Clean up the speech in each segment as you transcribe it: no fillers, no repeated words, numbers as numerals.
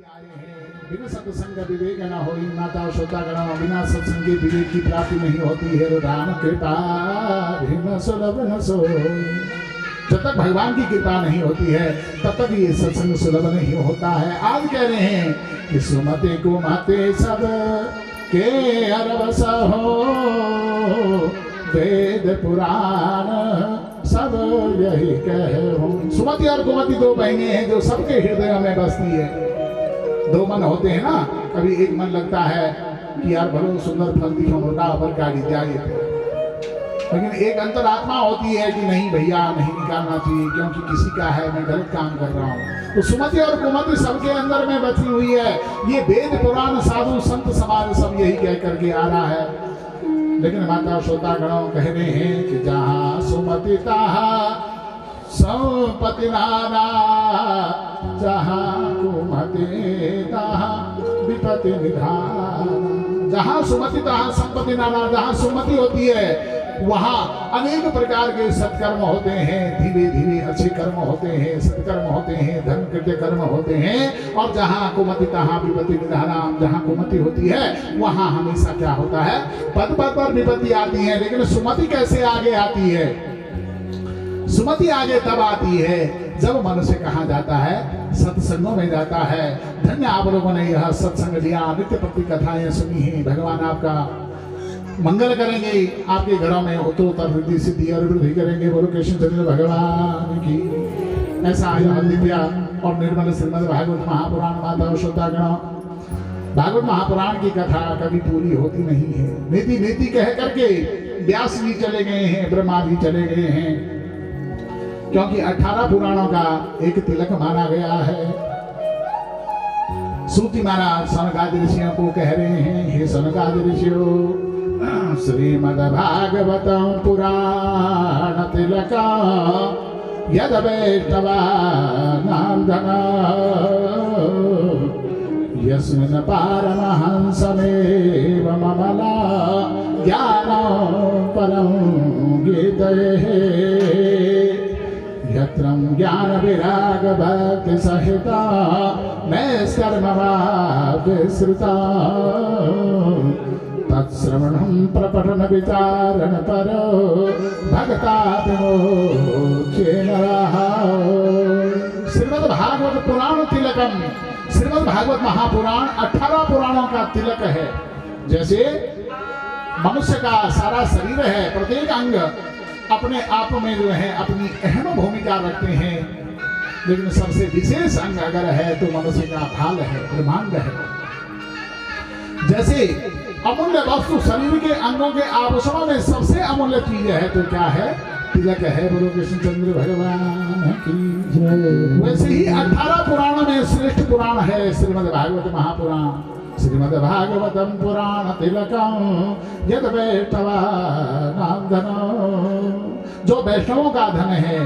बिना सत्संग विवेक न होई माता श्रोतागण बिना सत्संग विवेक की प्राप्ति नहीं होती है। राम कृपा बिन सुलभ न सो। जब तक भगवान की कृपा नहीं होती है तब तक ये सत्संग सुलभ नहीं होता है। आज कह रहे हैं कि सुमते को माते सब के अरबस हो, वेद पुराण सब यही कहो। सुमति और कुमति दो बहनें हैं जो सबके हृदय में बसती है। दो मन होते हैं ना, कभी एक मन लगता है कि यार बड़ो सुंदर फल दिखो मोटा पर गाड़ी जाए, लेकिन एक अंतरात्मा होती है कि नहीं भैया नहीं निकालना चाहिए क्योंकि किसी का है, मैं गलत काम कर रहा हूँ। तो सुमति और कुमति सबके अंदर में बची हुई है। ये वेद पुराण साधु संत समाज सब यही कह करके आ रहा है। लेकिन माता श्रोतागणों कह रहे हैं कि जहाँ सुमति तहाँ संपत्ति नाना, जहाँ कुमति तहाँ विपत्ति निधान। जहाँ सुमति तहाँ संपत्ति नाना, जहाँ सुमति होती है वहाँ अनेक प्रकार के सत्कर्म होते हैं, धीरे धीरे अच्छे कर्म होते हैं, सत्कर्म होते हैं, धर्म कृत्य कर्म होते हैं। और जहाँ कुमति तहाँ विपत्ति निधान, जहाँ कुमति होती है वहाँ हमेशा क्या होता है, पद पद पर विपत्ति आती है। लेकिन सुमति कैसे आगे आती है? सुमति आगे तब आती है जब मनुष्य कहाँ जाता है, सत्संगों में जाता है। धन्य आप लोगों ने यह सत्संग लिया, नित्य प्रति कथाएं सुनी है। भगवान आपका मंगल करेंगे, आपके घरों में उत्तरोत्तर वृद्धि सिद्धि और वृद्धि करेंगे। बोलो कृष्ण चंद्र भगवान की। ऐसा यह दिव्य और निर्मल श्रीमद् भागवत महापुराण माता श्रोतागण, भागवत महापुराण की कथा कभी पूरी होती नहीं है। नीति नीति कह करके व्यास जी चले गए हैं, ब्रह्मा जी चले गए हैं, क्योंकि 18 पुराणों का एक तिलक माना गया है। सूति महाराज सनकादि ऋषियों को कह रहे हैं, हे सनकादि ऋषियों, श्रीमद्भागवतं पुराण तिलक यद वैष्णवानां धन यस्मिन् पारमहंसमेव ममला ज्ञानं परं गीतये यत्रं ज्ञान विराग भक्ति सहिता नैष्कर्मवा विस्मृता तत्श्रवणं प्रपठन विचारण परो भक्ता विमोक्षेण श्रीमद् भागवत पुराण तिलकम। श्रीमद् भागवत महापुराण 18 पुराणों का तिलक है। जैसे मनुष्य का सारा शरीर है, प्रत्येक अंग अपने आप में जो है अपनी अहम भूमिका रखते हैं, लेकिन सबसे विशेष अंग अगर है तो मनुष्य का भाल है, ब्रह्मांड है। जैसे अमूल्य वस्तु शरीर के अंगों के आभूषणों में सबसे अमूल्य चीज है तो क्या है? तिलक है। बोलो कृष्ण चंद्र भगवान की जय। वैसे ही 18 पुराणों में श्रेष्ठ पुराण है श्रीमद् भागवत महापुराण। श्रीमद् भागवतम पुराण तिलकम यद वैष्णवानां धन, जो वैष्णवों का धन है।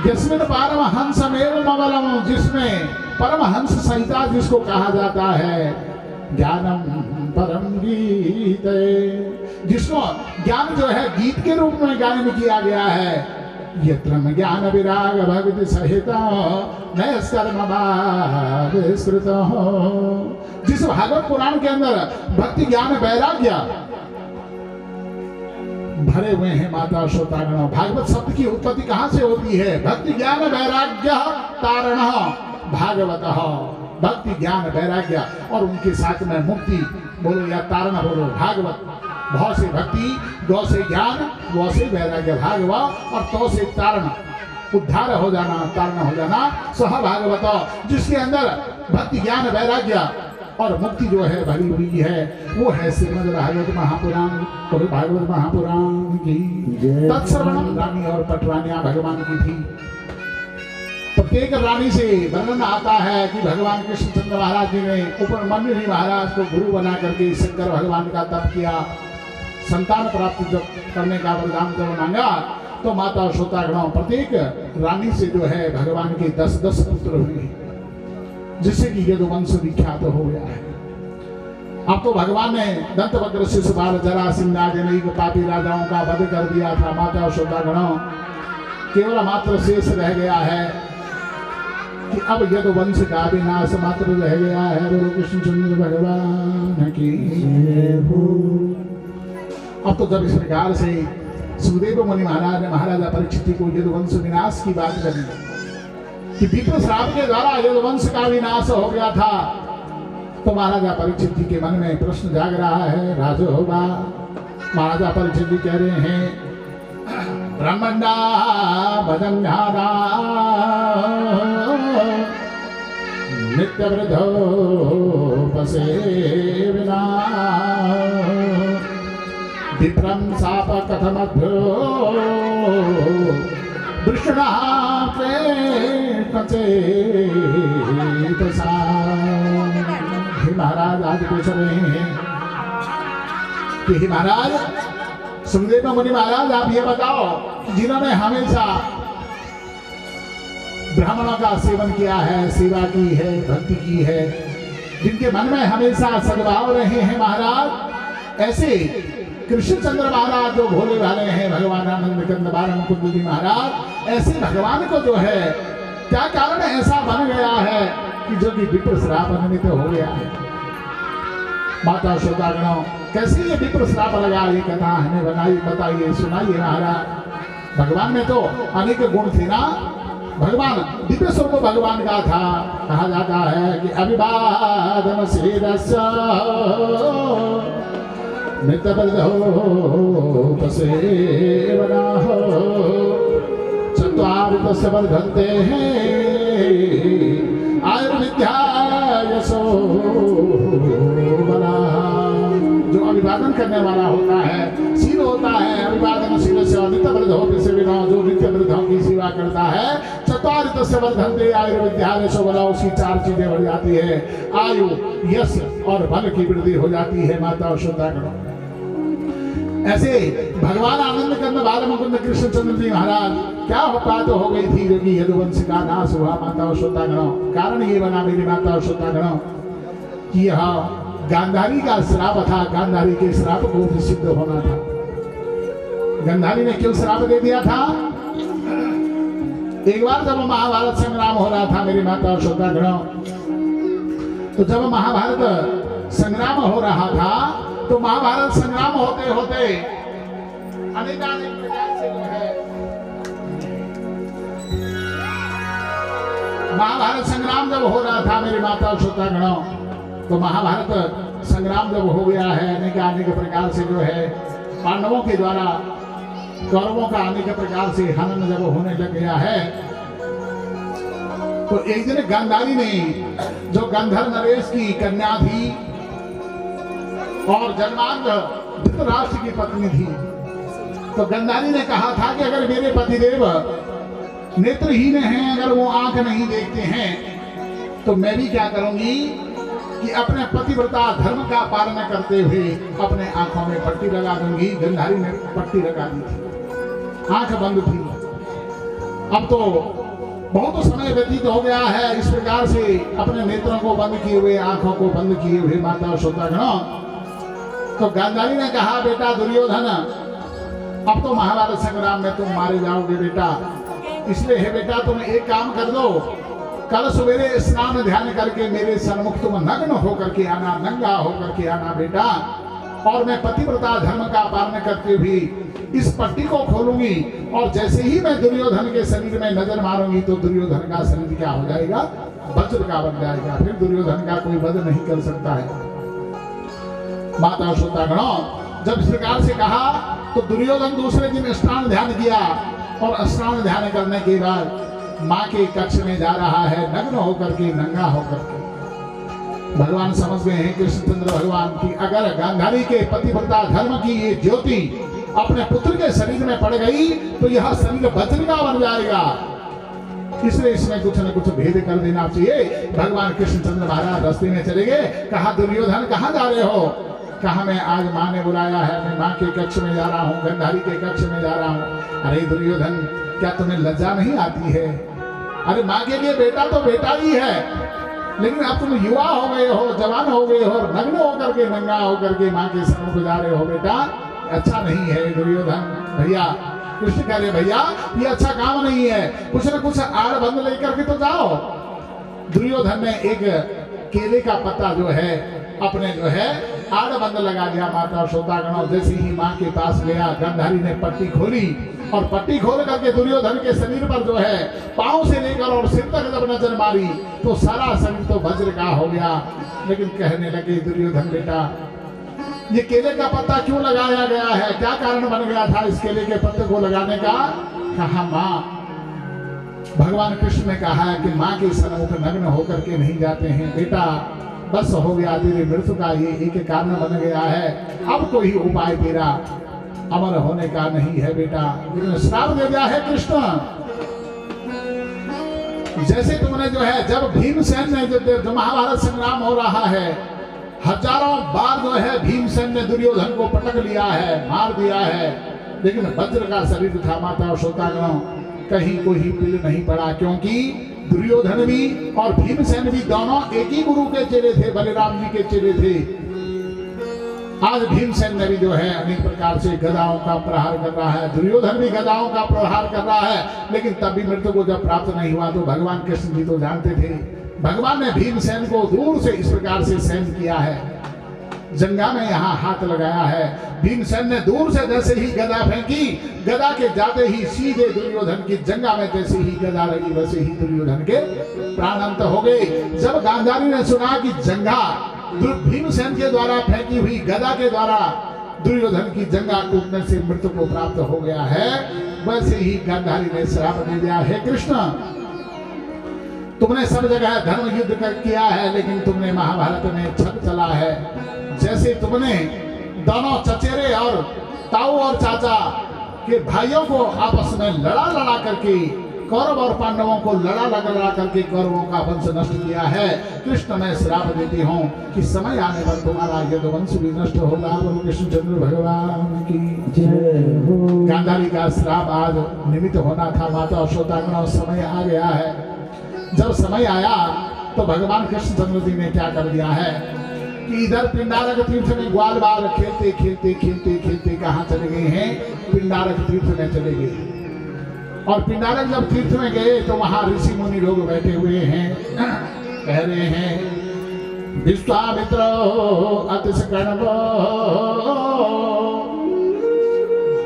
यस्मिन् पारमहंसमेव ममलम, जिसमें परमहंस संहिता जिसको कहा जाता है, ज्ञानम परम गीत, जिसको ज्ञान जो है गीत के रूप में गायन किया गया है। यत्रम ज्ञान विराग भक्ति सहिता नैष्कर्म विस्मृत, जिस भागवत पुराण के अंदर भक्ति ज्ञान वैराग्य भरे हुए हैं। माता श्रोतागण, भागवत शब्द की उत्पत्ति कहाँ से होती है? भक्ति ज्ञान वैराग्य तारण भागवत, भक्ति ज्ञान वैराग्य और उनके साथ में मुक्ति बोलो या तारण बोलो। भागवत भौ से भक्ति, गौ से ज्ञान, गौ से वैराग्य, भागवत और तो से तारण, उद्धार हो जाना, तारण हो जाना, सह भागवत, जिसके अंदर भक्ति ज्ञान वैराग्य और मुक्ति जो है भरी हुई है, वो है श्रीमद् भागवत महापुराण। तो भागवत महापुराण की तत्सर्वणम। रानी और पटरानियां भगवान की थी। प्रत्येक रानी से वर्णन आता है कि भगवान कृष्णचंद्र महाराज जी ने उपमन्यु महाराज को गुरु बना करके शंकर भगवान का तप किया। संतान प्राप्ति जब करने का वरदान जब मांगा तो माता श्रोतागणों, प्रत्येक रानी से जो है भगवान के 10-10 पुत्र हुए, जिससे कि यदुवंश विख्यात हो गया है। अब तो भगवान ने दंतवक्र शिशुपाल जरासिंह आदि पापी राजाओं का वध कर दिया था। माता श्रोतागणों, केवल मात्र शेष रह गया है कि अब यदुवंश का विनाश मात्र रह गया है। बोलो कृष्णचंद्र भगवान की जय हो। अब तो जब इस प्रकार से सुखदेव मुनि महाराज ने महाराजा परीक्षित को यदुवंश विनाश की बात करी कि विप्र श्राप के द्वारा यदुवंश का विनाश हो गया था, तो महाराजा परीक्षित जी के मन में प्रश्न जाग रहा है। राजो होगा, महाराजा परीक्षित जी कह रहे हैं ब्रह्मण्डा भजन्यारा नित्य वृद्धोपसेविना विप्रं शाप कथमभ्यो वृषणा प्रेतचेतसा। हे महाराज आज पूछ रहे हैं कि हे महाराज सुखदेव मुनि महाराज आप ये बताओ, जिन्होंने हमेशा ब्राह्मणों का सेवन किया है, सेवा की है, भक्ति की है, जिनके मन में हमेशा सद्भाव रहे हैं महाराज, ऐसे कृष्णचंद्र महाराज जो भोले भाले हैं, भगवान आनंद कंद बाल मुकुंद जी महाराज, ऐसे भगवान को जो है क्या कारण ऐसा बन गया है कि जो कि विप्र श्राप निमित्त हो गया है। माता श्रोतागणों, कैसे ये विप्र श्राप लगा, ये कथा हमें बताइए, सुनाइए महाराज। भगवान में तो अनेक गुण थे ना, भगवान दिव्य स्वरूप भगवान का था। कहा जाता है कि अभिवादन शीरस्य नित्यवृद्धोपसेवनाः चत्वारि तस्य वर्धन्ते आयुर्विद्या यशो बलाः। जो अभिवादन करने वाला होता है, शील होता है, अभिवादन शील से नित्य वृद्धोपसेविना, जो नित्य वृद्धों की सेवा करता है, चत्वारि तस्य वर्धन्ते आयुर्विद्या यशो बलाः, उसकी 4 चीजें बढ़ जाती है, आयु, यश और बल की वृद्धि हो जाती है। माता और श्रोतागणों, ऐसे भगवान आनंद कंद बाल मुकुंद कृष्णचंद्र जी महाराज क्या बात हो गई थी जो कि यदुवंश का नाश हुआ। माता और श्रोतागणों, कारण ये बना मेरी माता और श्रोतागणों कि यह गांधारी का श्राप था, गांधारी के श्राप को भी सिद्ध होना था। गांधारी ने क्यों श्राप दे दिया था? एक बार जब महाभारत संग्राम हो रहा था मेरी माता और श्रोतागणों, तो जब महाभारत संग्राम हो रहा था, तो महाभारत संग्राम होते होते अनेक प्रकार से जो है महाभारत संग्राम जब हो रहा था मेरी माता और श्रोतागणों, तो महाभारत संग्राम जब हो गया है, अनेक प्रकार से जो है पांडवों के द्वारा कौरवों का अनेक प्रकार से हनन जब होने लग गया है, तो एक दिन गांधारी ने, जो गंधर्व नरेश की कन्या थी और जन्मांग धृतराष्ट्र की पत्नी थी, तो गांधारी ने कहा था कि अगर मेरे पतिदेव नेत्रहीन हैं, अगर वो आंख नहीं देखते हैं, तो मैं भी क्या करूंगी कि अपने पतिव्रता धर्म का पालन करते हुए अपने आंखों में पट्टी लगा दूंगी। गांधारी ने पट्टी लगा दी थी, आंख बंद थी। अब तो बहुत समय व्यतीत हो गया है, इस प्रकार से अपने नेत्रों को बंद किए हुए, आंखों को बंद किए हुए माता और श्रोतागणों, तो गांधारी ने कहा बेटा दुर्योधन, अब तो महाभारत संग्राम में तुम मारे जाओगे बेटा, इसलिए हे बेटा तुम एक काम कर दो, कल सवेरे स्नान ध्यान करके मेरे सन्मुख तुम नग्न होकर के आना, नंगा होकर के आना बेटा, और मैं पतिव्रता धर्म का पालन करते हुए इस पट्टी को खोलूंगी, और जैसे ही मैं दुर्योधन के शरीर में नजर मारूंगी तो दुर्योधन का शरीर क्या हो जाएगा? वज्र का बन जाएगा, फिर दुर्योधन का कोई वध नहीं कर सकता है। माता श्रोतागणों, जब इस प्रकार से कहा तो दुर्योधन दूसरे दिन स्नान ध्यान किया, और स्नान ध्यान करने के बाद माँ के कक्ष में जा रहा है, नग्न होकर के, नंगा होकर के। भगवान समझ गए हैं कृष्णचंद्र भगवान की अगर गांधारी के पतिव्रता धर्म की ये ज्योति अपने पुत्र के शरीर में पड़ गई तो यह शरीर वज्र का बन जाएगा, इसलिए इसमें कुछ न कुछ भेद कर देना चाहिए। भगवान कृष्णचंद्र महाराज रास्ते में चले गए, कहा दुर्योधन कहाँ जा रहे हो? कहा मैं आज माँ ने बुलाया है, मैं माँ के कक्ष में जा रहा हूँ, गांधारी के कक्ष में जा रहा हूँ। अरे दुर्योधन, क्या तुम्हें लज्जा नहीं आती है? अरे माँ के लिए बेटा तो बेटा ही है, लेकिन अब तुम युवा हो गए हो, जवान हो गए हो, नग्न होकर के, नंगा होकर के माँ के सम्मुख जा रहे हो बेटा, अच्छा नहीं है। दुर्योधन भैया, कृष्ण कह रहे भैया ये अच्छा काम नहीं है, कुछ न कुछ आड़ बंद लेकर के तो जाओ। दुर्योधन ने एक केले का पत्ता जो है अपने जो है आड़ बंद लगा दिया माता श्रोतागणों। जैसे ही माँ के पास गया, गांधारी ने पट्टी खोली और पट्टी खोल करके दुर्योधन के शरीर पर जो है पांव से लेकर और सिर तक जब नजर मारी तो सारा शरीर तो वज्र का हो गया। लेकिन कहने लगे दुर्योधन बेटा, ये केले का पत्ता क्यों लगाया गया है, क्या कारण बन गया था इस केले के पत्ते को लगाने का? कहा माँ, भगवान कृष्ण ने कहा है कि माँ के सन्मुख नग्न होकर के नहीं जाते हैं। बेटा बस हो गया, तेरी मृत्यु का ये एक कारण बन गया है, अब कोई उपाय तेरा अमर होने का नहीं है बेटा। लेकिन श्राप दे दिया है कृष्ण। जैसे तुमने जो है, जब भीमसेन ने जो महाभारत संग्राम हो रहा है, हजारों बार जो है भीमसेन ने दुर्योधन को पटक लिया है, मार दिया है, लेकिन वज्र का शरीर था माता और श्रोतागणों, कहीं कोई पीड़ नहीं पड़ा। क्योंकि दुर्योधन भी और भीमसेन भी दोनों एक ही गुरु के चेले थे, बलराम जी के चेले थे। आज भीमसेन ने भी जो है अनेक प्रकार से गदाओं का प्रहार कर रहा है, दुर्योधन भी गदाओं का प्रहार कर रहा है, लेकिन तब भी मृत्यु को जब प्राप्त नहीं हुआ तो भगवान कृष्ण जी तो जानते थे। भगवान ने भीमसेन को दूर से इस प्रकार से सहन किया है, जंगा में यहाँ हाथ लगाया है। भीमसेन ने दूर से जैसे ही गदा फेंकी, गदा के जाते ही सीधे दुर्योधन की जंगा में जैसे ही गदा लगी वैसे ही दुर्योधन के प्राण अंत हो गए। जब गांधारी ने सुना कि जंगा भीमसेन के द्वारा फेंकी हुई गदा के द्वारा दुर्योधन की जंगा टूटने से मृत्यु को प्राप्त हो गया है, वैसे ही गांधारी ने श्राप दे दिया है कृष्ण, तुमने सब जगह धर्म युद्ध किया है, लेकिन तुमने महाभारत में छत चला है। जैसे तुमने दोनों चचेरे और ताऊ और चाचा के भाइयों को आपस में लड़ा करके कौरव और पांडवों को लड़ा करके कौरवों का वंश नष्ट किया है, कृष्ण मैं श्राप देती हूँ कि समय आने पर तुम्हारा यदुवंश भी नष्ट होगा। बोलो कृष्णचंद्र भगवान की जय हो। गांधारी का श्राप आज निमित्त होना था माता और श्रोतागणों, समय आ गया है। जब समय आया तो भगवान कृष्णचंद्र जी ने क्या कर दिया है कि इधर पिंडारक तीर्थ में ग्वाल बाल खेलते खेलते खेलते खेलते कहाँ चले गए हैं, पिंडारक तीर्थ में चले गए। और पिंडारक जब तीर्थ में गए तो वहां ऋषि मुनि लोग बैठे हुए हैं, कह रहे हैं विश्वामित्र अतिशकणवो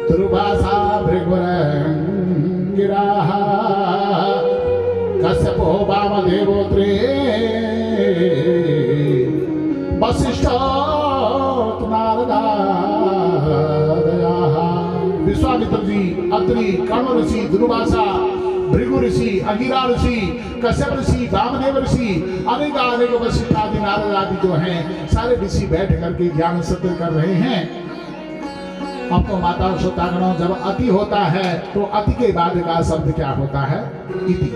दुर्वासा भृगुरंगिराः कश्यपो वामदेवोत्रे वसिष्ठो नारदादयाः। विश्वामित्र जी, अत्रि, कर्ण ऋषि, दुर्वासा, भृगु ऋषि, अंगिरा ऋषि, कश्यप ऋषि, वामदेव ऋषि, अनेक वशिष्ठ आदि नारद आदि जो हैं सारे ऋषि बैठ करके ज्ञान सत्र कर रहे हैं। आपको माता और श्रोतागणों, जब अति होता है तो अति के बाद का शब्द क्या होता है? इति।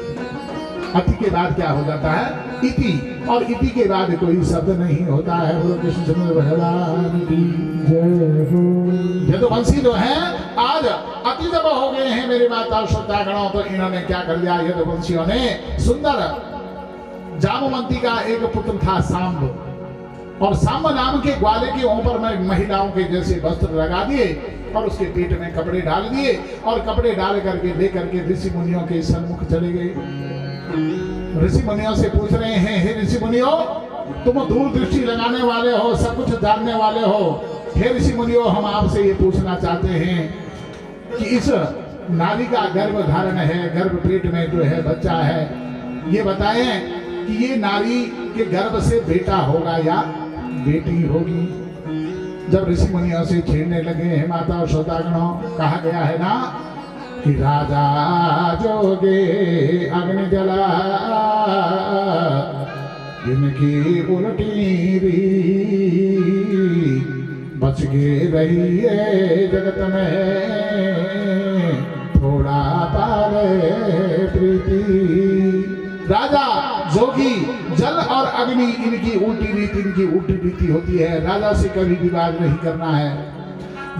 अति के बाद क्या हो जाता है? इति। और इति के बाद कोई शब्द नहीं होता है। बोलो कृष्णचंद्र भगवान की जय हो। यदुवंशी जो है आज अति जब हो गए हैं मेरी माता और श्रोतागणों, तो इन्होंने क्या कर दिया, यदुवंशियों ने सुंदर जामवंती का एक पुत्र था सांब, और सांब नाम के ग्वाले के ऊपर में महिलाओं के जैसे वस्त्र लगा दिए और उसके पेट में कपड़े डाल दिए और कपड़े डाल करके लेकर के ऋषि मुनियों के सन्मुख चले गए। ऋषि मुनियों से पूछ रहे हैं, हे ऋषि मुनियों, तुम दूरदृष्टि लगाने वाले हो, सब कुछ जानने वाले हो, हे ऋषि मुनियों, हम आपसे ये पूछना चाहते हैं कि इस नारी का गर्भ धारण है, गर्भ पेट में जो है बच्चा है, ये बताएं कि ये नारी के गर्भ से बेटा होगा या बेटी होगी। जब ऋषि मुनियों से छेड़ने लगे हैं माता और श्रोतागणों, कहा गया है ना कि राजा जोगे अग्नि जला जिनकी उल्टी री बच गए रहिए जगत में थोड़ा पाले प्रीति। राजा जोगी, जल और अग्नि इनकी उल्टी रीति होती है। राजा से कभी विवाद नहीं करना है,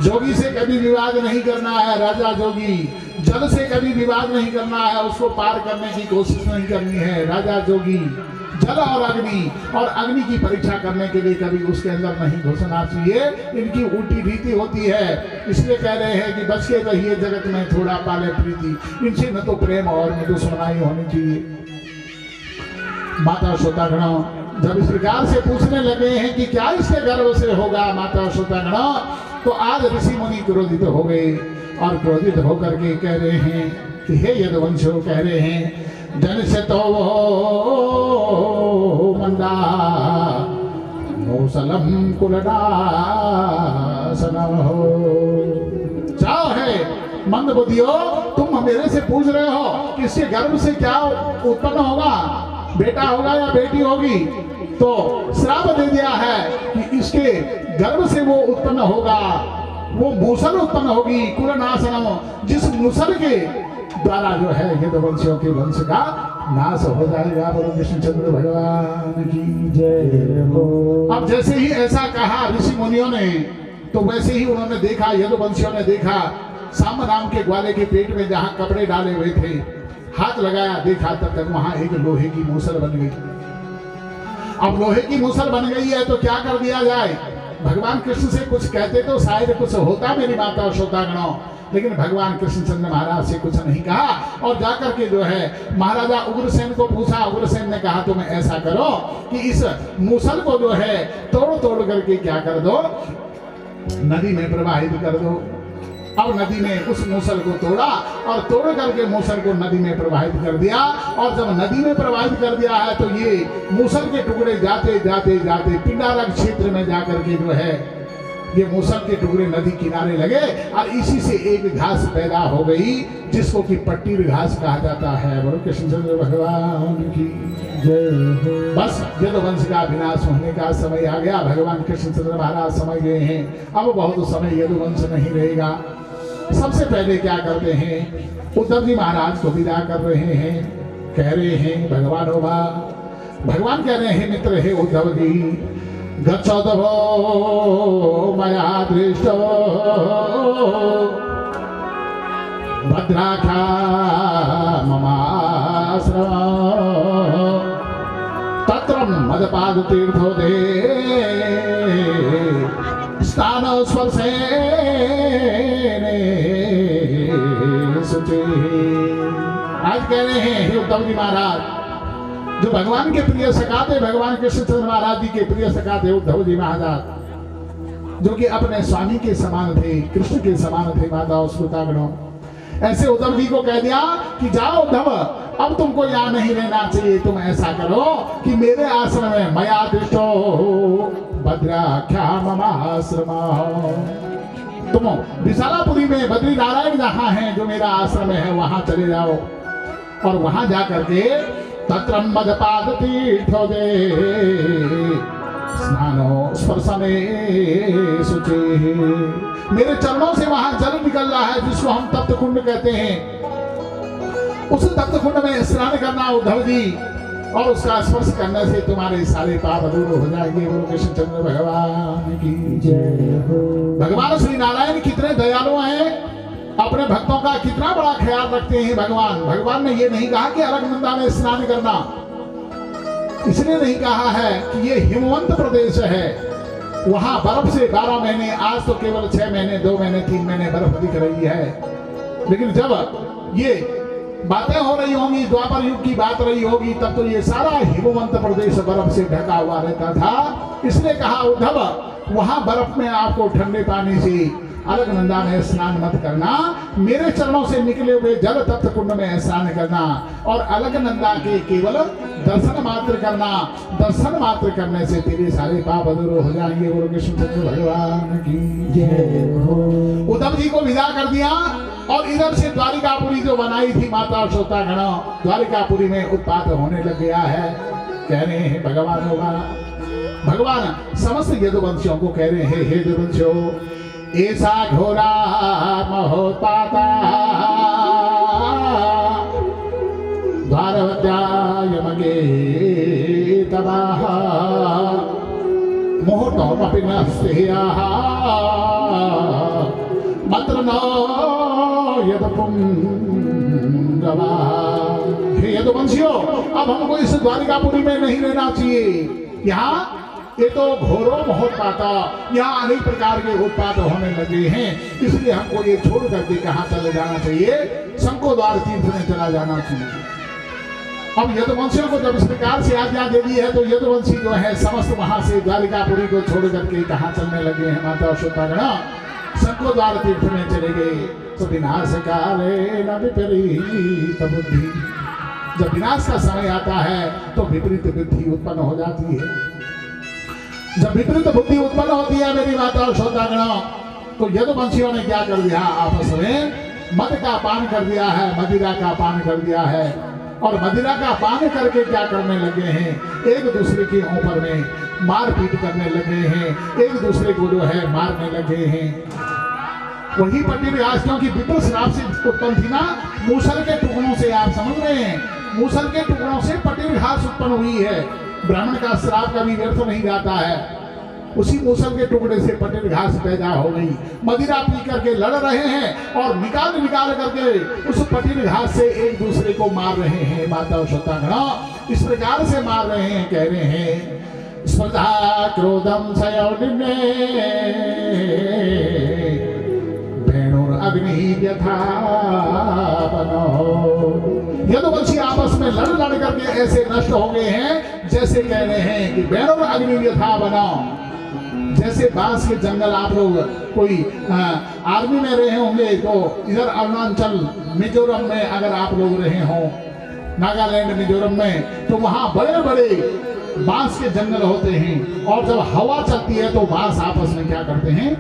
जोगी से कभी विवाद नहीं करना है। राजा जोगी जल से कभी विवाद नहीं करना है, उसको पार करने की कोशिश नहीं करनी है। राजा जोगी जल और अग्नि की परीक्षा करने के लिए कभी उसके अंदर नहीं घुसना चाहिए। इनकी उल्टी रीति होती है, इसलिए कह रहे हैं कि बच के रहिए जगत में थोड़ा पाले प्रीति। इनसे न तो प्रेम और न दुश्मनाई होनी चाहिए। माता श्रोतागण जब इस प्रकार से पूछने लगे हैं कि क्या इसके गर्भ से होगा माता श्रोतागण, तो आज ऋषि मुनि क्रोधित हो गए और क्रोधित होकर के कह रहे हैं कि हे यदुवंशो, कह रहे हैं जन से तो मंदा मौसलम कुलनासनम हो। जाओ है मंद बुद्धियो, तुम मेरे से पूछ रहे हो कि इसके गर्भ से क्या उत्पन्न होगा, बेटा होगा या बेटी होगी, तो श्राप दे दिया है कि इसके गर्भ से वो उत्पन्न होगा, वो मूसल उत्पन्न होगी, कुलनाशनम, जिस मूसल के द्वारा जो है यदुवंशियों के वंश का नाश हो जाएगा। बोलो कृष्णचंद्र भगवान की जय हो। अब जैसे ही ऐसा कहा ऋषि मुनियों ने, तो वैसे ही उन्होंने देखा, यदुवंशियों ने देखा, सांब नाम के ग्वाले के पेट में जहां कपड़े डाले हुए थे, हाथ लगाया, देखा, तब तक वहां एक लोहे की मूसल बन गई। अब लोहे की मूसल बन गई है तो क्या कर दिया जाए? भगवान कृष्ण से कुछ कहते तो शायद कुछ होता मेरी माता और श्रोतागणों, लेकिन भगवान कृष्णचंद्र महाराज से कुछ नहीं कहा और जाकर के जो है महाराजा उग्रसेन को पूछा। उग्रसेन ने कहा तुम ऐसा करो कि इस मूसल को जो है तोड़ तोड़ करके क्या कर दो, नदी में प्रवाहित कर दो। अब नदी में उस मूसल को तोड़ा और तोड़ करके मूसल को नदी में प्रवाहित कर दिया, और जब नदी में प्रवाहित कर दिया है तो ये मूसल के टुकड़े जाते जाते जाते पिंडारक क्षेत्र में जाकर के जो है ये मूसल के टुकड़े नदी किनारे लगे और इसी से एक घास पैदा हो गई जिसको कि पट्टीर घास कहा जाता है। बोलो कृष्णचंद्र भगवान की जय हो। बस यदुवंश का विनाश होने का समय आ गया। भगवान कृष्णचंद्र महाराज समझ गए हैं अब बहुत समय यदुवंश नहीं रहेगा। सबसे पहले क्या करते हैं, उद्धव जी महाराज को विदा कर रहे हैं, कह रहे हैं भगवान होगा, भगवान कह रहे हैं मित्र हे उद्धव जी, गच्छोद्धवो मया दृष्टो भद्राख्या ममाश्रम तत्र मदपाद तीर्थो दे स्नान स्पर्शे आज कह रहे हैं हे उद्धव जी महाराज, जो भगवान के प्रिय सखा थे, भगवान कृष्णचंद्र महाराज जी के प्रिय सखा थे उद्धव जी महाराज, जो कि अपने स्वामी के समान थे, कृष्ण के समान थे। माता और श्रोतागणों, ऐसे उद्धव जी को कह दिया कि जाओ उद्धव, अब तुमको यहाँ नहीं रहना चाहिए, तुम ऐसा करो कि मेरे आश्रम में मया दृष्टो भद्राख्या ममाश्रम, तुम विशालापुरी में बद्री नारायण जहाँ हैं, जो मेरा आश्रम है, वहां चले जाओ और वहां जाकर के तत्र मदपाद तीर्थो दे स्नानो स्पर्शने शुचि, मेरे चरणों से वहां जल निकल रहा है जिसको हम तप्त कुंड कहते हैं, उस तप्त कुंड में स्नान करना उद्धव जी, और उसका स्पर्श करने से तुम्हारे सारे पाप दूर हो जाएंगे। बोलो कृष्णचंद्र भगवान की जय हो। भगवान श्री नारायण कितने दयालु हैं, अपने भक्तों का कितना बड़ा ख्याल रखते हैं भगवान। भगवान ने ये नहीं कहा कि अलकनंदा में स्नान करना, इसलिए नहीं कहा है कि ये हिमवंत प्रदेश है, वहां बर्फ से 12 महीने, आज तो केवल 6 महीने, 2 महीने, 3 महीने बर्फ दिख रही है, लेकिन जब ये बातें हो रही होंगी, द्वापर युग की बात रही होगी, तब तो ये सारा हिमवंत प्रदेश बर्फ से ढका हुआ रहता था। इसलिए कहा उद्धव, वहां बर्फ में आपको ठंडे पानी से अलकनंदा में स्नान मत करना, मेरे चरणों से निकले हुए जल तप्त कुंड में स्नान करना, और अलकनंदा के केवल दर्शन मात्र करना, दर्शन मात्र करने से तेरे सारे पाप दूर हो जाएंगे। बोलो कृष्णचंद्र भगवान की जय हो। उद्धव जी को विदा कर दिया और इधर से द्वारिकापुरी जो बनाई थी माता और श्रोतागण, द्वारिकापुरी में उत्पात होने लग गया है। कह रहे हैं भगवान होगा, भगवान समस्त यदुवंशियों को कह रहे हैं हे यदुवंशियों, ऐसा घोरा महोत्पाता द्वारवत्यायमगे तबाह मुहूर्तमपि न स्तेयाः मत्र न यदपुंगवा। हे यदुवंशियों, अब हमको इस द्वारिकापुरी में नहीं रहना चाहिए। यहाँ ये तो घोरों महोत्पाता, यहाँ अनेक प्रकार के उत्पात होने लगे हैं, इसलिए हमको ये छोड़ करके कहाँ चले जाना चाहिए, शंखोद्वार तीर्थ में चला जाना चाहिए। अब यदुवंशियों को जब इस प्रकार से आज्ञा दे दी है तो यदुवंशी जो है समस्त वहां से द्वारिकापुरी को छोड़ करके कहाँ चलने लगे हैं माता अश्वत्थागण शंको द्वार तीर्थ में चले गए। तो विनाश काले न विपरीत बुद्धि, जब विनाश का समय आता है तो विपरीत बुद्धि उत्पन्न हो जाती है। जब विपरीत बुद्धि उत्पन्न होती है मेरी माता अश्वत्थागण, तो यदुवंशियों ने क्या कर दिया, आपस में मद का पान कर दिया है, मदिरा का पान कर दिया है। और मदिरा का पान करके क्या करने लगे हैं, एक दूसरे के ऊपर में मारपीट करने लगे हैं, एक दूसरे को जो है मारने लगे हैं। वही पट्टिविहास, क्योंकि विपुल श्राप से उत्पन्न थी ना, मूसल के टुकड़ों से, आप समझ रहे हैं, मूसल के टुकड़ों से पट्टिविहास उत्पन्न हुई है। ब्राह्मण का श्राप कभी व्यर्थ नहीं जाता है। उसी मूसल के टुकड़े से पट्टिविहास पैदा हो गई। मदिरा पी करके लड़ रहे हैं और निकाल निकाल करके उस पट्टिविहास से एक दूसरे को मार रहे हैं। माता अश्वत्थागण इस प्रकार से मार रहे हैं, कह रहे हैं स्पर्धा क्रोधम सयोनिने वेणुर अग्नि यथा बनो। यदुवंशी आपस में लड़ लड़ करके ऐसे नष्ट हो गए हैं, जैसे कह रहे हैं कि वेणुर अग्नि यथा बनो। जैसे बांस के जंगल, आप लोग कोई आर्मी में रहे होंगे तो इधर अरुणाचल मिजोरम में अगर आप लोग रहे हो, नागालैंड मिजोरम में, तो वहां बड़े बड़े बांस के जंगल होते हैं। और जब हवा चलती है तो बांस आपस में क्या करते हैं,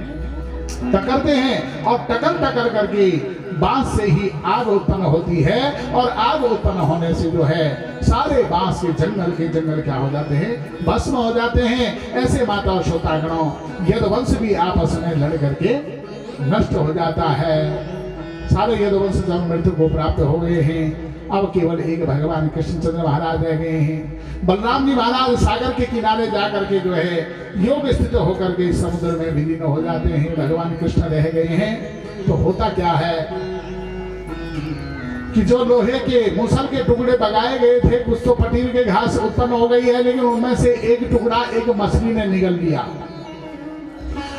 टकरते हैं। और टकर टकर करके बांस से ही आग उत्पन्न होती है। और आग उत्पन्न होने से जो है सारे बांस के जंगल क्या हो जाते हैं, भस्म हो जाते हैं। ऐसे माता अश्वत्थागणों यदुवंश भी आपस में लड़ करके नष्ट हो जाता है। सारे यदुवंश जब मृत्यु को प्राप्त हो गए हैं, अब केवल एक भगवान कृष्णचंद्र महाराज रह गए हैं। बलराम जी महाराज सागर के किनारे जाकर के जो है योग स्थित होकर के समुद्र में विलीन हो जाते हैं। भगवान कृष्ण रह गए हैं। तो होता क्या है कि जो लोहे के मूसल के टुकड़े बगाए गए थे, कुछ तो पटीर के घास उत्पन्न हो गई है, लेकिन उनमें से एक टुकड़ा एक मछली ने निगल लिया।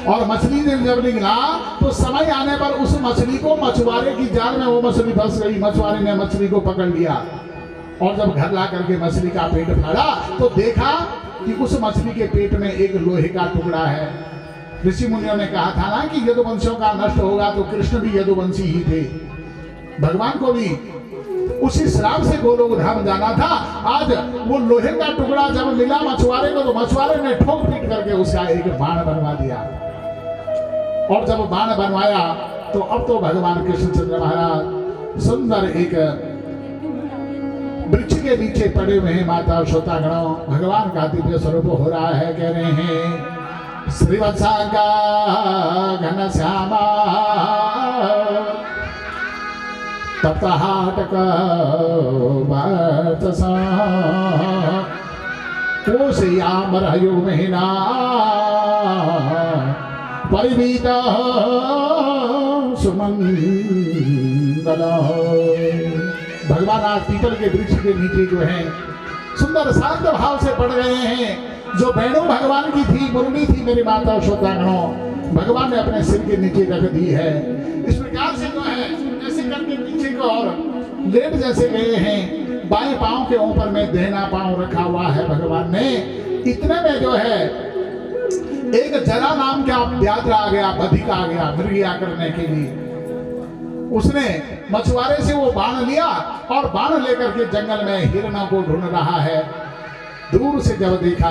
और मछली ने जब निकला तो समय आने पर उस मछली को मछुआरे की जाल में वो मछली फंस गई। मछुआरे ने मछली को पकड़ लिया और जब घर ला करके मछली का पेट फाड़ा तो देखा कि उस मछली के पेट में एक लोहे का टुकड़ा है। ऋषि मुनियों ने कहा था ना कि यदुवंशियों का नष्ट होगा, तो कृष्ण भी यदुवंशी ही थे। भगवान को भी उसी श्राप से गोलोक धाम जाना था। आज वो लोहे का टुकड़ा जब मिला मछुआरे को, तो मछुआरे ने ठोक पीट करके उसका एक बाण बनवा दिया। और जब बाण बनवाया तो अब तो भगवान कृष्णचंद्र महाराज सुंदर एक वृक्ष के नीचे पड़े हुए हैं। माता अश्वत्थागणों भगवान का दिव्य स्वरूप हो रहा है। कह रहे हैं श्रीवत्सांगा घन श्यामा तप्तहाटक वर्तसा कोशयाम रहयो महीना परिवीता सुमंगल। भगवान आज पीपल के वृक्ष के नीचे जो है सुंदर शांत भाव से पढ़ रहे हैं। जो वेणु भगवान की थी, मुरली थी, मेरी माता अश्वत्थागणों भगवान ने अपने सिर के नीचे रख दी है। इस प्रकार से जो है ऐसे करके पीछे को और लेट जैसे गए हैं। बाएं पांव के ऊपर में देना पांव रखा हुआ है भगवान ने। इतने में जो है एक जरा नाम का व्याघ्र आ गया, बधिक आ गया मृगिया करने के लिए। उसने मछुआरे से वो बाण लिया और बाण लेकर के जंगल में हिरणों को ढूंढ रहा है। दूर से जब देखा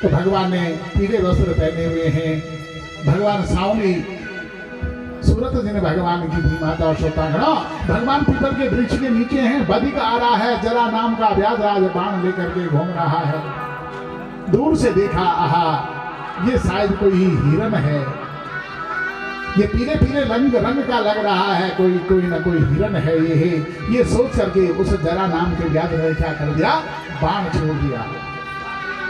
तो भगवान ने पीले वस्त्र पहने हुए हैं। भगवान सावली सूरत जिन भगवान की थी माता अश्वत्थागणा। भगवान पीपल के वृक्ष के नीचे हैं। बधिक आ रहा है, जरा नाम का व्याघ्र आज बाण लेकर के घूम रहा है। दूर से देखा, आहा ये शायद कोई हिरण है। ये पीले पीले रंग का लग रहा है, कोई ना कोई हिरण है ये सोच करके उस जरा नाम के व्याघ्र ने क्या कर दिया, बाण छोड़ दिया।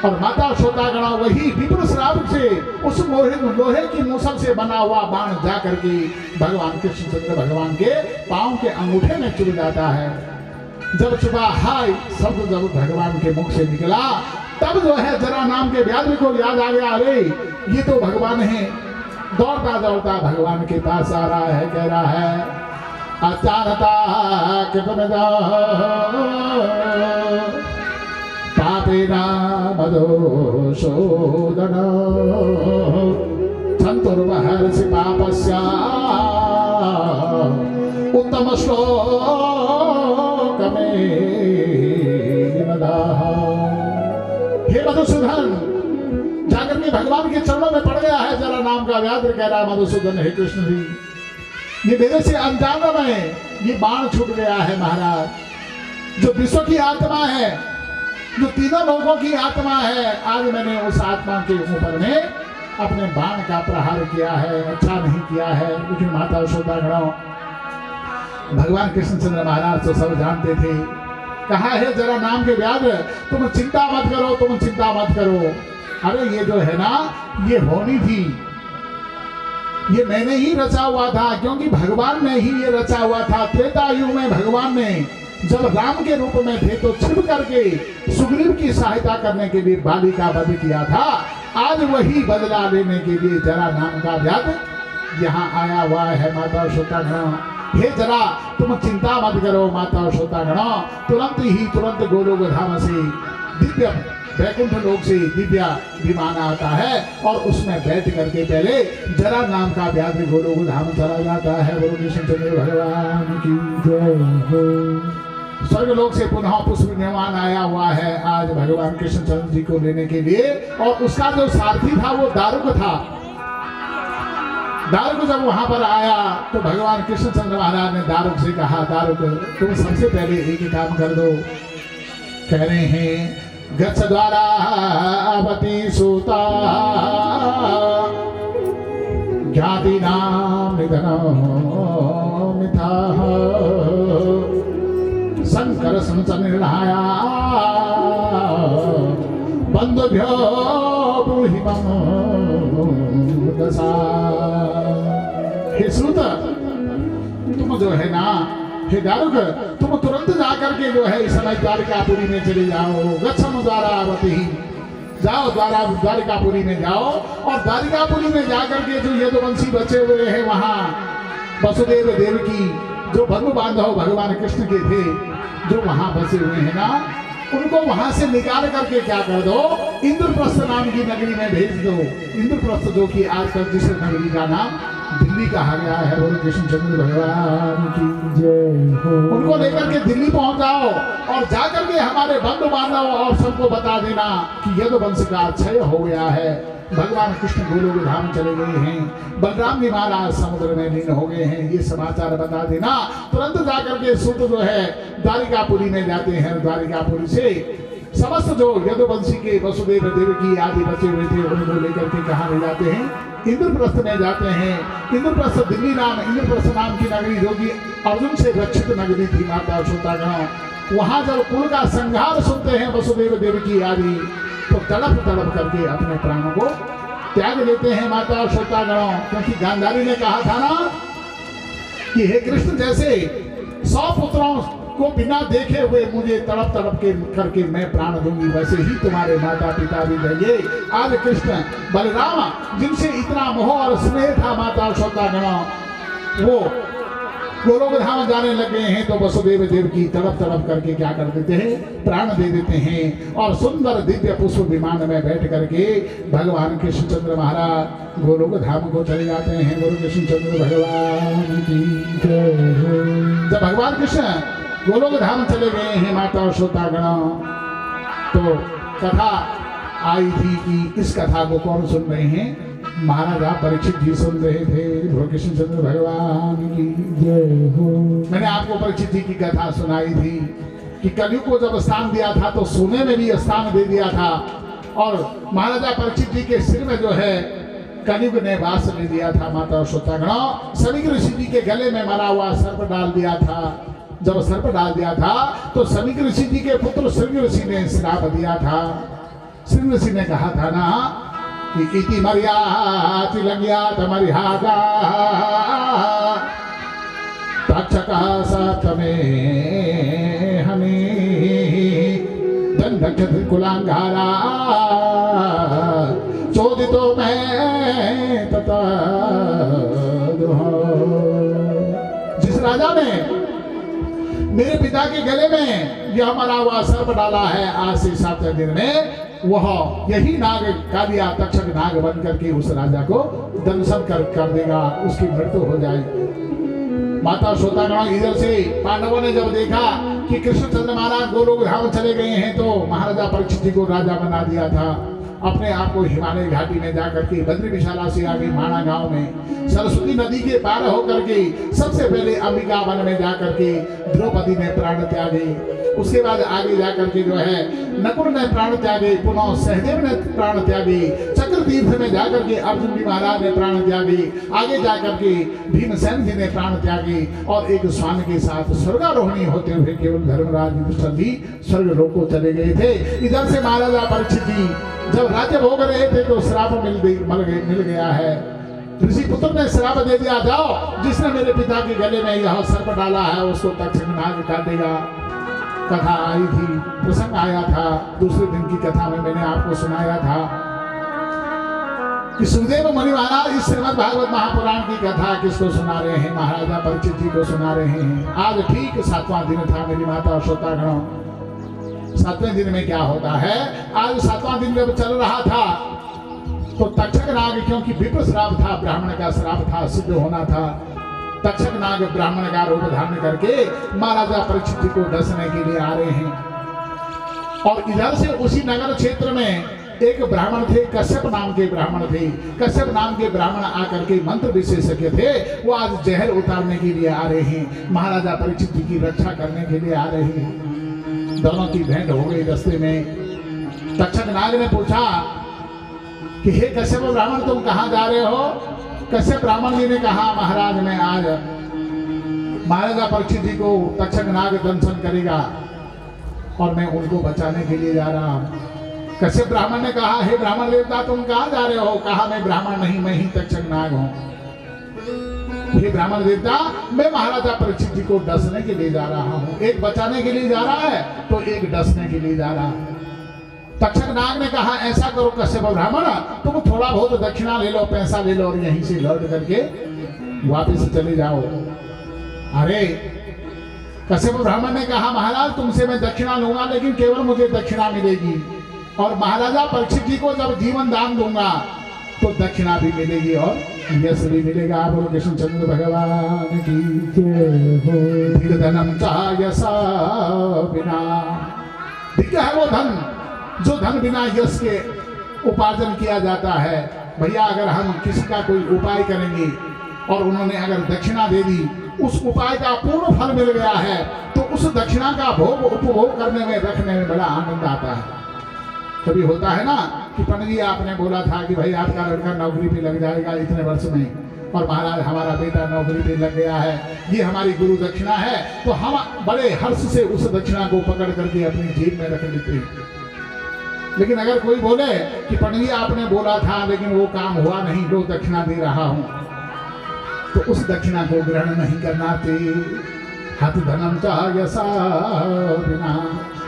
और माता अश्वत्थागणा वही विपुल श्राप से उस लोहे की मूसल से बना हुआ बाण जा करके भगवान कृष्णचंद्र भगवान के पांव के अंगूठे में चुभ जाता है। जब चुभा हाय शब्द जब भगवान के मुख से निकला, तब जो है जरा नाम के व्याघ्र को याद आ गया, अरे ये तो भगवान है। दौड़ता दौड़ता भगवान के पास आ रहा है, कह रहा है अचानता कृतमदा पापेना मदोषोदन संतुर्वहर्षि पापस्या उत्तम श्लोक में नदाः। हे मधुसूदन, जाकर के भगवान के चरणों में पड़ गया है जरा नाम का व्याघ्र, कह रहा मधुसूदन हे कृष्ण जी, ये मेरे से अनजान में ये बाण छूट गया है महाराज। जो विश्व की आत्मा है, जो तीनों लोगों की आत्मा है, आज मैंने उस आत्मा के ऊपर में अपने बाण का प्रहार किया है, अच्छा नहीं किया है। लेकिन माता यशोदा भगवान कृष्णचंद्र महाराज तो सब जानते थे। कहा है जरा नाम के व्याघ्र, तुम चिंता मत करो, तुम चिंता मत करो। अरे ये जो है ना, ये होनी थी, ये मैंने ही रचा हुआ था, क्योंकि भगवान ने ही ये रचा हुआ था। त्रेता युग में भगवान ने जब राम के रूप में थे तो छिप करके सुग्रीव की सहायता करने के लिए बाली का वध किया था। आज वही बदला लेने के लिए जरा नाम का व्याघ्र यहाँ आया हुआ है। माता यशोदा, हे जरा तुम चिंता मत करो माता यशोदा, तुरंत गोलोक धाम से दिव्य वैकुंठ लोक से दिव्य विमान आता है और उसमें बैठ करके पहले जरा नाम का व्याघ्र गोलोक धाम चला जाता है। बोलो कृष्णचंद्र भगवान की जय हो। स्वर्ग लोक से पुनः पुष्प विमान आया हुआ है आज भगवान कृष्णचंद्र जी को लेने के लिए, और उसका जो सारथी था वो दारुक था। दारुक जब वहां पर आया तो भगवान कृष्णचंद्र महाराज ने दारुक से कहा, दारुक तुम सबसे पहले एक ही काम कर दो। कह रहे हैं गच्छ द्वारावती सूता ज्ञातीनां निधनं मिथः शंकर संसनिर्णया बंधुभ्यो ब्रूहि मम दशा। हे सूत, तुम जो है ना, हे दारुक, तुम तुरंत जाकर के जो है इस समय द्वारिकापुरी में चले जाओ। गच्छम द्वारावती, जाओ द्वारिकापुरी में जाओ, और द्वारिकापुरी में जाकर के जो यदुवंशी बचे हुए हैं वहां वसुदेव देवकी, जो बंधु बांधव भगवान कृष्ण के थे, जो वहां बसे हुए हैं ना, उनको वहां से निकाल करके क्या कर दो, इंद्रप्रस्थ नाम की नगरी में भेज दो। इंद्रप्रस्थ जो कि आजकल जिस नगरी का नाम दिल्ली कहा गया है। बोलो कृष्णचंद्र भगवान की जय हो। उनको लेकर के दिल्ली पहुंच जाओ और जाकर के हमारे बंधु बांधव और सबको बता देना कि यदुवंश का क्षय हो गया है। भगवान कृष्ण गोलोक धाम चले गए हैं, बलराम जी महाराज समुद्र में लीन हो गए हैं, ये समाचार बता देना। तुरंत जाकर के सूत जो है द्वारिकापुरी में जाते हैं। द्वारिकापुरी से समस्त जो यदुवंशी के वसुदेव देवकी आदि बचे हुए थे उनको लेकर के कहाँ ले जाते हैं, इंद्रप्रस्थ में जाते हैं। इंद्रप्रस्थ दिल्ली नाम, इंद्रप्रस्थ नाम की नगरी जो कि अर्जुन से रक्षित नगरी थी माता यशोदा। वहां जब कुल का संहार सुनते हैं वसुदेव देवकी आदि, तो तड़प करके अपने प्राणों को त्याग लेते हैं माता यशोदा। क्योंकि गांधारी ने कहा था ना कि हे कृष्ण, जैसे 100 पुत्रों को बिना देखे हुए मुझे तड़प के करके मैं प्राण दूंगी, वैसे ही तुम्हारे माता पिता भी देंगे। आज कृष्ण बलराम जिनसे इतना मोह और स्नेह था माता यशोदा, वो गोलोक धाम जाने लगे हैं तो वसुदेव देवकी तड़प करके क्या कर देते हैं, प्राण दे देते हैं। और सुंदर दिव्य पुष्प विमान में बैठ करके भगवान कृष्णचंद्र महाराज गोलोक धाम को चले जाते हैं। गुरु कृष्णचंद्र भगवान की जय हो। जब भगवान कृष्ण गोलोक धाम चले गए हैं माता यशोदा, तो कथा आई थी कि इस कथा को कौन सुन रहे हैं, महाराजा परीक्षित जी सुन रहे थे। कृष्णचंद्र भगवान की जय हो। मैंने आपको परीक्षित जी की कथा सुनाई थी कि कलयुग को जब स्थान दिया था तो सोने में भी स्थान दे दिया था, और महाराजा परीक्षित जी के सिर में जो है कलयुग ने वास ले दिया था माता यशोदा। समीक ऋषि जी के गले में मरा हुआ सर्प डाल दिया था। जब सर्प डाल दिया था तो समीक ऋषि जी के पुत्र श्रृंग ऋषि ने श्राप दिया था। श्रृंग ऋषि ने कहा था ना कि इति मर्याति लग्यात मर्यादा तक्षकः सप्तमे हनि दंडक्षत कुलांगारा चोदितो मैं तथा। जिस राजा ने मेरे पिता के गले में यह मरा हुआ सर्प डाला है, आज से 7वें दिन में वह यही नाग कालिया तक्षक नाग बन करके उस राजा को दंशन कर देगा, उसकी मृत्यु हो जाएगी। माता श्रोतागण, इधर से पांडवों ने जब देखा कि कृष्णचंद्र महाराज गोलोक धाम चले गए हैं, तो महाराजा परीक्षित जी को राजा बना दिया था। अपने आप को हिमालय घाटी में जाकर के बद्री विशाला से आगे माणा गांव में सरस्वती नदी के पार होकर के सबसे पहले अंबिका वन में जाकर के द्रौपदी ने प्राण त्यागे। उसके बाद आगे जाकर के जो है नकुल ने प्राण त्यागे, पुनः सहदेव ने प्राण त्यागे, चक्र तीर्थ में जाकर के अर्जुन जी महाराज ने प्राण त्यागे, आगे जाकर के भीमसेन जी ने प्राण त्यागे और एक श्वान के साथ स्वर्गारोहणी होते हुए केवल धर्मराज युधिष्ठिर जी स्वर्ग लोक को चले गए थे। इधर से महाराजा परीक्षित जी जब राज्य भोग रहे थे तो श्राप मिल गया है। ऋषि पुत्र ने श्राप दे दिया, जाओ जिसने मेरे पिता के गले में यह सर्प डाला है उसको तक्षक नाग काटेगा। कथा आई थी, प्रसंग आया था, दूसरे दिन की कथा में मैंने आपको सुनाया था कि सुखदेव मुनि महाराज इस श्रीमद् भागवत महापुराण की कथा किसको सुना रहे हैं? महाराजा परीक्षित जी को सुना रहे हैं। आज ठीक 7वां दिन था मेरी माता श्रोतागणों। 7वें दिन में क्या होता है, आज 7वां दिन जब चल रहा था तो तक्षक नाग, क्योंकि विप्र श्राप था, ब्राह्मण का श्राप था, सिद्ध होना था, तक्षक नाग ब्राह्मण का रूप धारण करके महाराजा परीक्षित जी को डसने के लिए आ रहे हैं। और इधर से उसी नगर क्षेत्र में एक ब्राह्मण थे, कश्यप नाम के ब्राह्मण थे। कश्यप नाम के ब्राह्मण आकर के मंत्र विशेषज्ञ थे, वो आज जहर उतारने के लिए आ रहे हैं, महाराजा परीक्षित जी की रक्षा करने के लिए आ रहे हैं। दोनों की भेंट हो गई रास्ते में। तक्षक नाग ने पूछा कि हे कश्यप ब्राह्मण, तुम कहाँ जा रहे हो? कश्यप ब्राह्मण जी ने कहा, महाराज मैं आज महाराजा परीक्षित जी को तक्षक नाग दंशन करेगा और मैं उनको बचाने के लिए जा रहा हूँ। कश्यप ब्राह्मण ने कहा, हे ब्राह्मण देवता तुम कहाँ जा रहे हो? कहा मैं ब्राह्मण नहीं, मैं ही तक्षक नाग हूँ। हे ब्राह्मण देवता, मैं महाराजा परीक्षित जी को डसने के लिए जा रहा हूँ। एक बचाने के लिए जा रहा है तो एक डसने के लिए जा रहा है। तक्षक नाग ने कहा, ऐसा करो कश्यप ब्राह्मण, तुम थोड़ा बहुत दक्षिणा ले लो, पैसा ले लो और यहीं से लौट करके वापस चले जाओ। अरे कश्यप ब्राह्मण ने कहा, महाराज तुमसे मैं दक्षिणा लूंगा, लेकिन केवल मुझे दक्षिणा मिलेगी और महाराजा परीक्षित जी को जब जीवन दान दूंगा तो दक्षिणा भी मिलेगी और यश भी मिलेगा। बोलो कृष्णचंद्र भगवान की जय हो। धीर धनम चाह यशा बिना, ठीक है वो धन जो धन बिना यश के उपार्जन किया जाता है। भैया अगर हम किसी का कोई उपाय करेंगे और उन्होंने अगर दक्षिणा दे दी, उस उपाय का पूर्ण फल मिल गया है, तो उस दक्षिणा का भोग उपभोग करने में रखने में बड़ा आनंद आता है। कभी होता है ना कि पंडित जी आपने बोला था कि भाई आपका लड़का नौकरी पे लग जाएगा इतने वर्ष में, और महाराज हमारा बेटा नौकरी पे लग गया है, ये हमारी गुरु दक्षिणा है, तो हम बड़े हर्ष से उस दक्षिणा को पकड़ करके अपनी जेब में रख लेते हैं। लेकिन अगर कोई बोले कि पंडित जी आपने बोला था लेकिन वो काम हुआ नहीं, लो दक्षिणा दे रहा हूं, तो उस दक्षिणा को ग्रहण नहीं करना चाहिए। हत धनम चाह यशा बिना,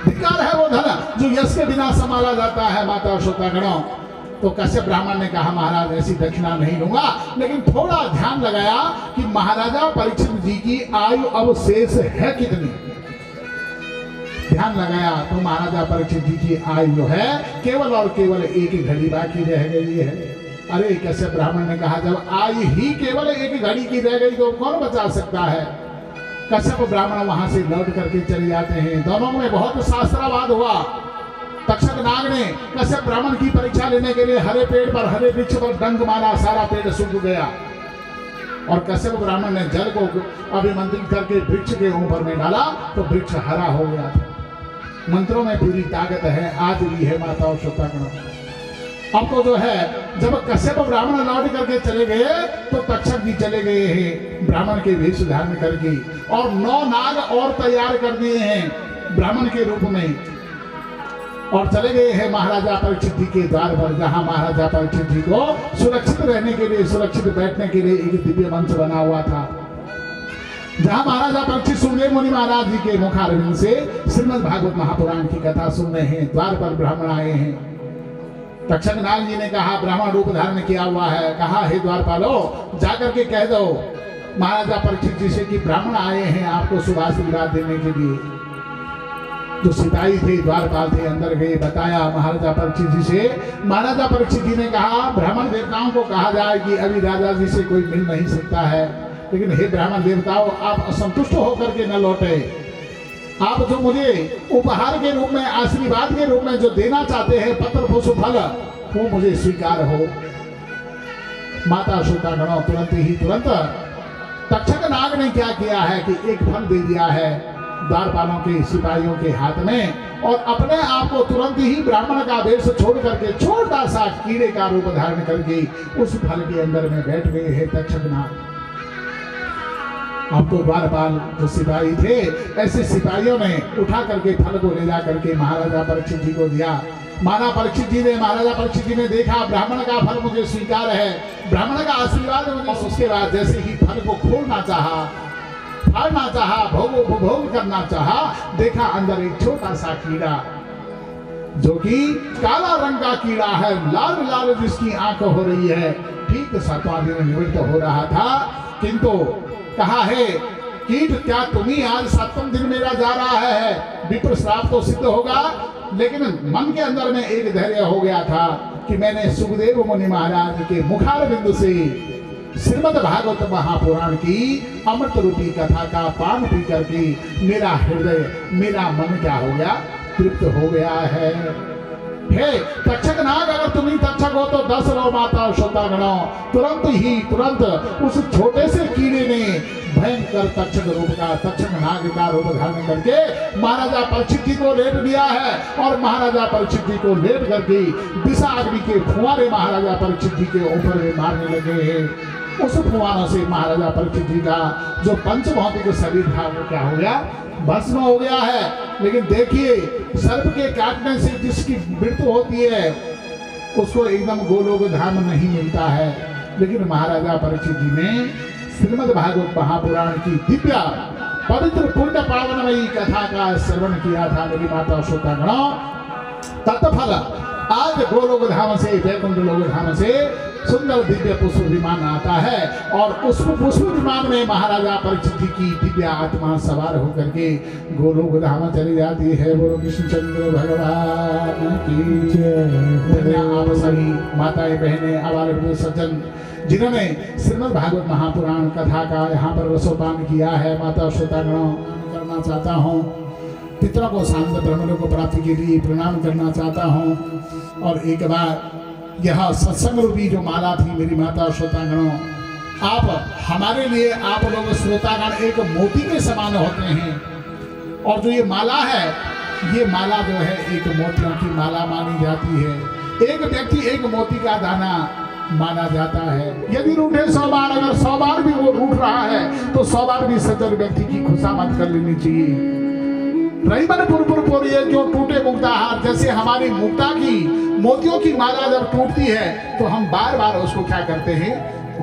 धिक्कार है वो धन जो यश के बिना संभाला जाता है। माता श्रोतागणों, तो कश्यप ब्राह्मण ने कहा, महाराज ऐसी दक्षिणा नहीं लूंगा, लेकिन थोड़ा ध्यान लगाया कि महाराजा परीक्षित जी की आयु अब शेष है कितनी। ध्यान लगाया तो महाराजा परीक्षित जी की आयु है केवल और केवल एक घड़ी बाकी रह गई है। अरे कश्यप ब्राह्मण ने कहा, जब आयु ही केवल एक घड़ी की रह गई तो कौन बचा सकता है? कश्यप ब्राह्मण वहां से लौट करके चले जाते हैं। दोनों में बहुत शास्त्रावाद हुआ। तक्षक नाग ने कश्यप ब्राह्मण की परीक्षा लेने के लिए हरे पेड़ पर, हरे वृक्ष पर डंक मारा, सारा पेड़ सूख गया और कश्यप ब्राह्मण ने जल को अभिमंत्रित करके वृक्ष के ऊपर में डाला तो वृक्ष हरा हो गया। मंत्रों में पूरी ताकत है, आज भी है माता और श्रोतागण। अब तो जो है जब कश्यप ब्राह्मण लौट करके चले गए तो तक्षक भी चले गए हैं ब्राह्मण के वेश धारण करके, और 9 नाग और तैयार कर दिए हैं ब्राह्मण के रूप में, और चले गए हैं महाराजा परीक्षित जी के द्वार पर, जहां महाराजा परीक्षित जी को सुरक्षित रहने के लिए, सुरक्षित बैठने के लिए एक दिव्य मंच बना हुआ था, जहां महाराजा परीक्षित सुखदेव मुनि महाराज जी के मुखारविंद से श्रीमद् भागवत महापुराण की कथा सुन रहे हैं। द्वार पर ब्राह्मण आए हैं। तक्षक नाग जी ने कहा, ब्राह्मण रूप धारण किया हुआ है, कहा हे द्वारपालो जाकर के कह दो महाराजा परीक्षित जी से कि ब्राह्मण आए हैं आपको सुभाषित देने के लिए। जो सिपाही थे, द्वारपाल थे, अंदर गए, बताया महाराजा परीक्षित जी से। महाराजा परीक्षित जी ने कहा ब्राह्मण देवताओं को कहा जाए कि अभी राजा जी से कोई मिल नहीं सकता है, लेकिन हे ब्राह्मण देवताओं, आप असंतुष्ट होकर के न लौटे। आप जो मुझे उपहार के रूप में, आशीर्वाद के रूप में जो देना चाहते हैं, पत्र पुष्प फल, वो मुझे स्वीकार हो। माता श्रोतागणों, तुरंत तक्षक नाग ने क्या किया है कि एक फल दे दिया है द्वारपालों के सिपाहियों के हाथ में, और अपने आप को तुरंत ही ब्राह्मण का वेश छोड़ करके छोटा सा कीड़े का रूप धारण करके उस फल के अंदर में बैठ गए हैं तक्षक नाग। अब तो द्वारपाल जो सिपाही थे, ऐसे सिपाहियों ने उठा करके फल को ले जा करके महाराजा परीक्षित जी को दिया। महाराजा परीक्षित जी ने देखा ब्राह्मण का फल मुझे स्वीकार है, ब्राह्मण का आशीर्वाद मुझे। उसके बाद जैसे ही फल को खोलना चाहा, फाड़ना चाहा, भोग करना चाहा, देखा अंदर एक छोटा सा कीड़ा, जो कि काला रंग का कीड़ा है, लाल लाल जिसकी आंख हो रही है, ठीक सातवां दिन निवृत्त हो रहा था। किंतु कहा है कीट, क्या तुम्ही आज 7वें दिन मेरा जा रहा है, विप्र श्राप तो सिद्ध होगा। लेकिन मन के अंदर में एक धैर्य हो गया था कि मैंने सुखदेव मुनि महाराज के मुखार बिंदु से श्रीमद् भागवत महापुराण की अमृत रूपी कथा का पान पी करके मेरा हृदय, मेरा मन क्या हो गया, तृप्त हो गया है। हे तक्षक नाग, अगर तुम ही तक्षक हो तो 10 लो माता श्रोतागणों। तुरंत उस छोटे से कीड़े ने भयंकर तक्षक रूप का, तक्षक नाग का रूप धारण करके महाराजा परीक्षित जी को लेट दिया है, और महाराजा परीक्षित जी को लेट करके दिशा अग्नि के फुहारे महाराजा परीक्षित जी के ऊपर में मारने लगे हैं। उस फुहारों से महाराजा परीक्षित जी का जो पंचभौतिक शरीर था वो क्या हो गया, भस्म हो गया है। लेकिन देखिए, सर्प के काटने से जिसकी मृत्यु होती है उसको एकदम गोलोक धाम नहीं मिलता है। लेकिन महाराजा परीक्षित जी ने श्रीमद् भागवत महापुराण की दिव्य पवित्र पुण्य पावनमयी कथा का श्रवण किया था। मेरी माता श्रोतागणों, तत्फल आज गोलोक धाम से, वैकुंठ लोक धाम से सुंदर दिव्य पुष्प विमान आता है, और उस पुष्प विमान में महाराजा परीक्षित जी की दिव्य आत्मा सवार होकर के गोलोक धाम चली जाती है। बोलो कृष्णचंद्र भगवान की जय। आप सभी माताएं, बहनें, हमारे सज्जन जिन्होंने श्रीमद् भागवत महापुराण कथा का यहाँ पर रसोपान किया है, माता श्रोतागणों, करना चाहता हूँ। पितरों को, शांत ब्राह्मणों को प्राप्ति के लिए प्रणाम करना चाहता हूँ। और एक बार यह सत्संग रूपी जो माला थी, मेरी माता श्रोतागणों, आप हमारे लिए, आप लोग श्रोतागण एक मोती के समान होते हैं। और जो ये माला है, ये माला जो है एक मोतियों की माला मानी जाती है। एक व्यक्ति एक मोती का दाना माना जाता है। यदि रूठे 100 बार, अगर 100 बार भी वो रूठ रहा है तो 100 बार भी सज्जन व्यक्ति की खुशामद कर लेनी चाहिए। रईमन पुरपुर ये जो टूटे मुक्ताहार, जैसे हमारी मुक्ता की मोतियों की माला जब टूटती है तो हम बार बार उसको क्या करते हैं,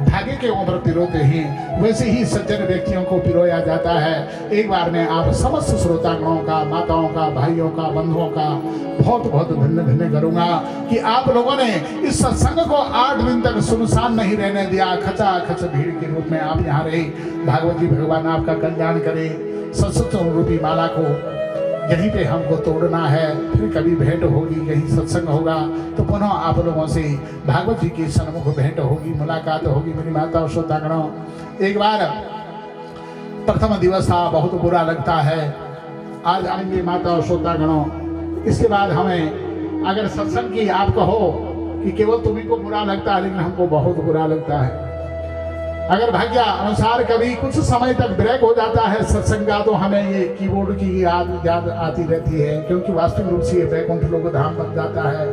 धागे के ऊपर पिरोते हैं, वैसे ही सज्जन व्यक्तियों को पिरोया जाता है। एक बार मैं आप समस्त श्रोतागणों का, माताओं का, भाइयों का, बंधुओं का बहुत बहुत धन्य करूंगा कि आप लोगों ने इस सत्संग को 8 दिन तक सुनसान नहीं रहने दिया। खचाखच भीड़ के रूप में आप यहाँ रहे। भागवत जी भगवान आपका कल्याण करे। सत्संग रूपी माला को यहीं पे हमको तोड़ना है, फिर कभी भेंट होगी, कहीं सत्संग होगा तो पुनः आप लोगों से भागवत जी के सन्मुख भेंट होगी, मुलाकात होगी। मेरी माता और श्रोतागणों, एक बार प्रथम दिवस था, बहुत बुरा लगता है। आज आएंगे माता और श्रोतागणों, इसके बाद हमें अगर सत्संग की आप कहो कि केवल तुम्ही को बुरा लगता है, लेकिन हमको बहुत बुरा लगता है। अगर भाग्य अनुसार कभी कुछ समय तक ब्रेक हो जाता है सत्संग का, तो हमें ये कीबोर्ड की याद आती रहती है, क्योंकि वास्तविक रूप से वैकुंठ लोक धाम बन जाता है।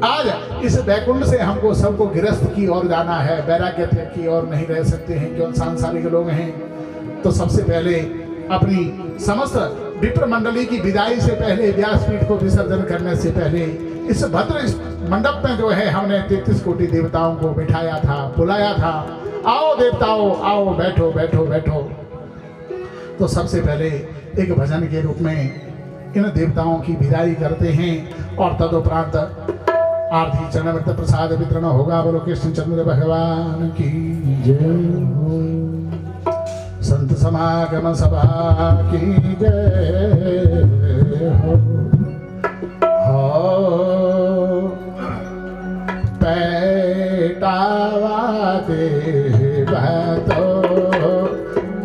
आज इस वैकुंठ से हमको सबको गृहस्थ की ओर जाना है, वैराग्य की ओर नहीं रह सकते हैं, क्यों सांसारिक लोग हैं। तो सबसे पहले अपनी समस्त विप्र मंडली की विदाई से पहले, व्यासपीठ को विसर्जन करने से पहले, इस भद्र मंडप में जो है हमने 33 कोटि देवताओं को बिठाया था, बुलाया था, आओ देवताओं आओ, बैठो बैठो बैठो। तो सबसे पहले एक भजन के रूप में इन देवताओं की विदाई करते हैं, और तदुपरांत आरती चरणामृत प्रसाद वितरण होगा। बोलो कृष्णचंद्र भगवान की जय। संत समागम सभा की जय हो। पैटावा देव तो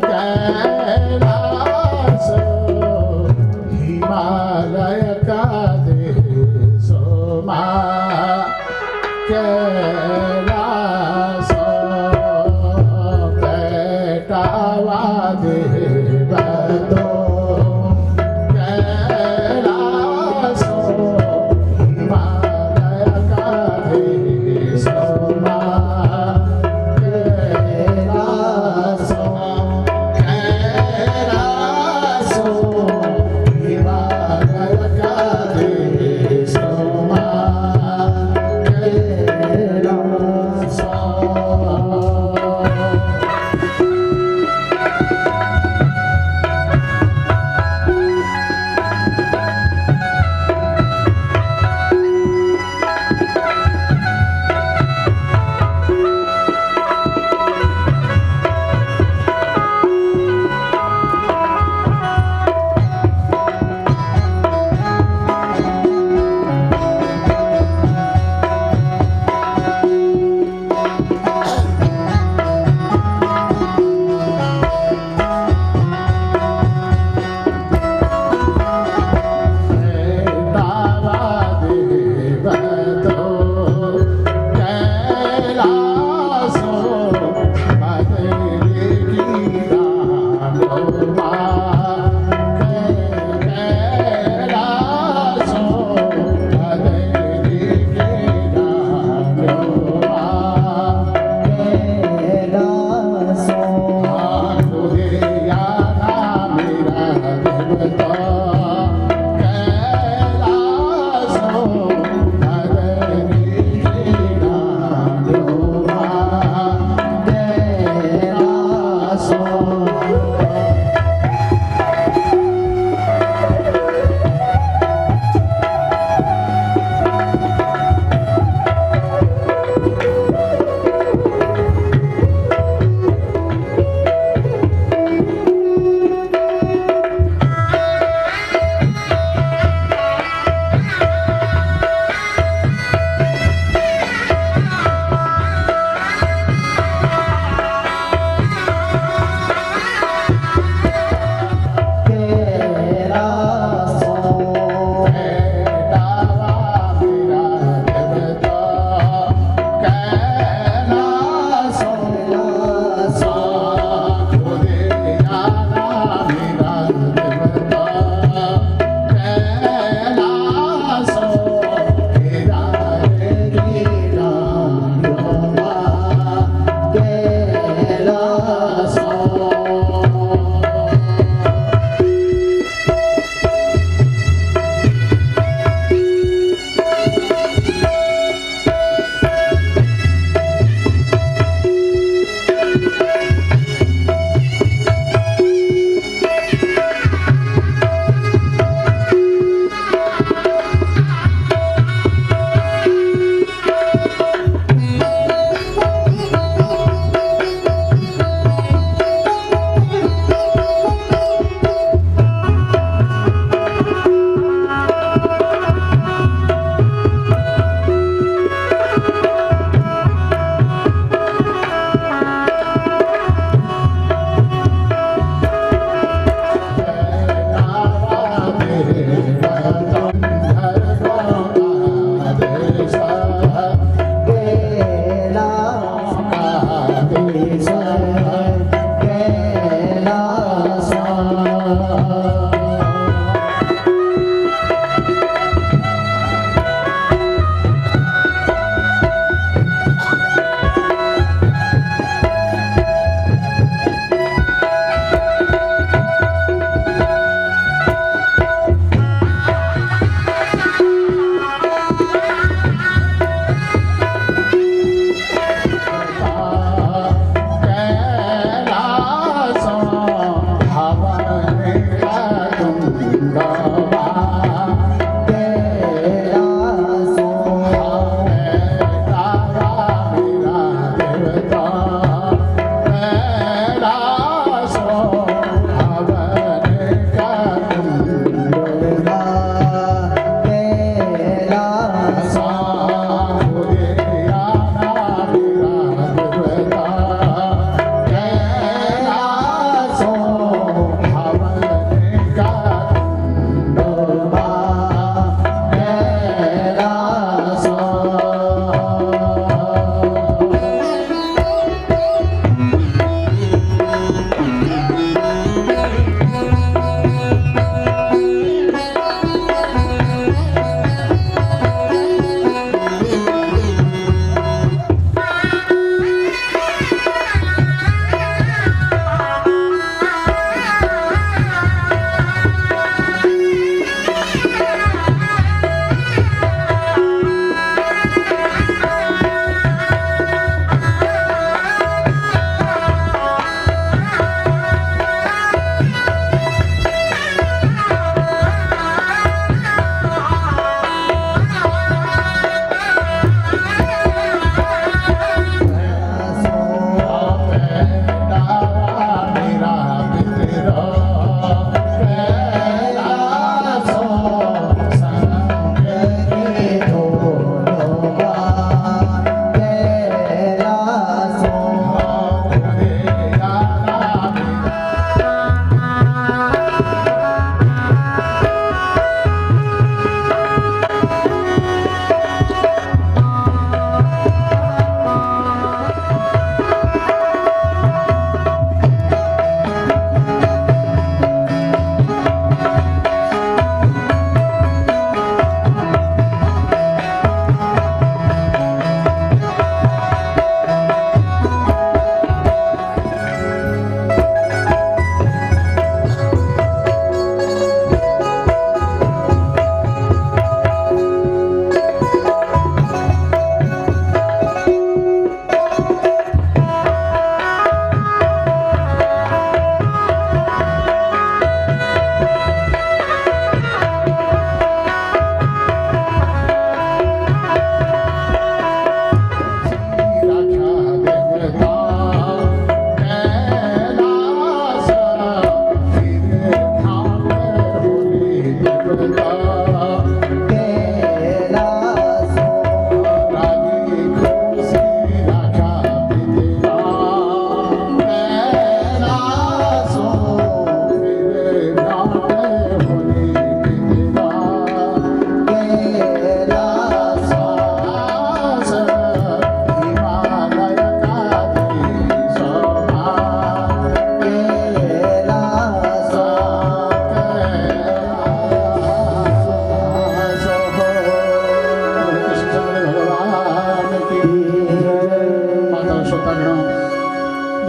कैलास हिमालय का देशो माँ कैलास पैटावा देव तो कैलास हिमालय का देशो माँ कैलास कैलास हिमालय का देशो माँ कैलास।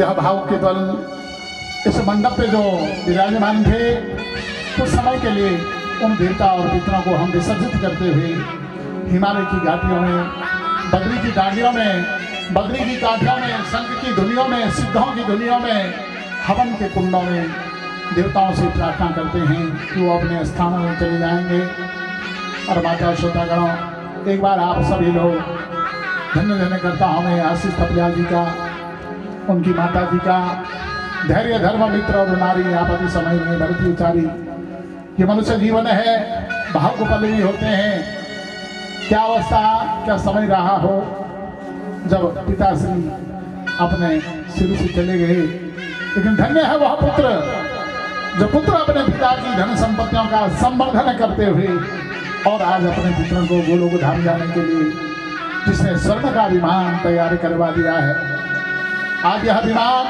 यह भाव केवल इस मंडप पे जो विराजमान थे कुछ समय के लिए उन देवता और पितरों को हम विसर्जित करते हुए हिमालय की घाटियों में, बद्री की डांडियों में, बद्री की काठियों में, शंख की धुनियों में, सिद्धों की धुनियों में, हवन के कुंडों में देवताओं से प्रार्थना करते हैं कि वो अपने स्थानों में चले जाएंगे। और माता श्रोतागणों, एक बार आप सभी लोग धन्य धन्य करता हूँ मैं आशीष थपलियाल जी का, उनकी माता जी का, धैर्य धर्म मित्र और नारी आपत्ति समय में भरती उचारी। ये मनुष्य जीवन है, भाव को पल्लवी होते हैं। क्या अवस्था, क्या समय रहा हो जब पिताश्री अपने सिर से चले गए, लेकिन धन्य है वह पुत्र जो पुत्र अपने पिता की धन संपत्तियों का संवर्धन करते हुए और आज अपने पुत्रों को गोलोक धाम जाने के लिए जिसने स्वर्ण का विमान तैयार करवा दिया है। आज यह विमान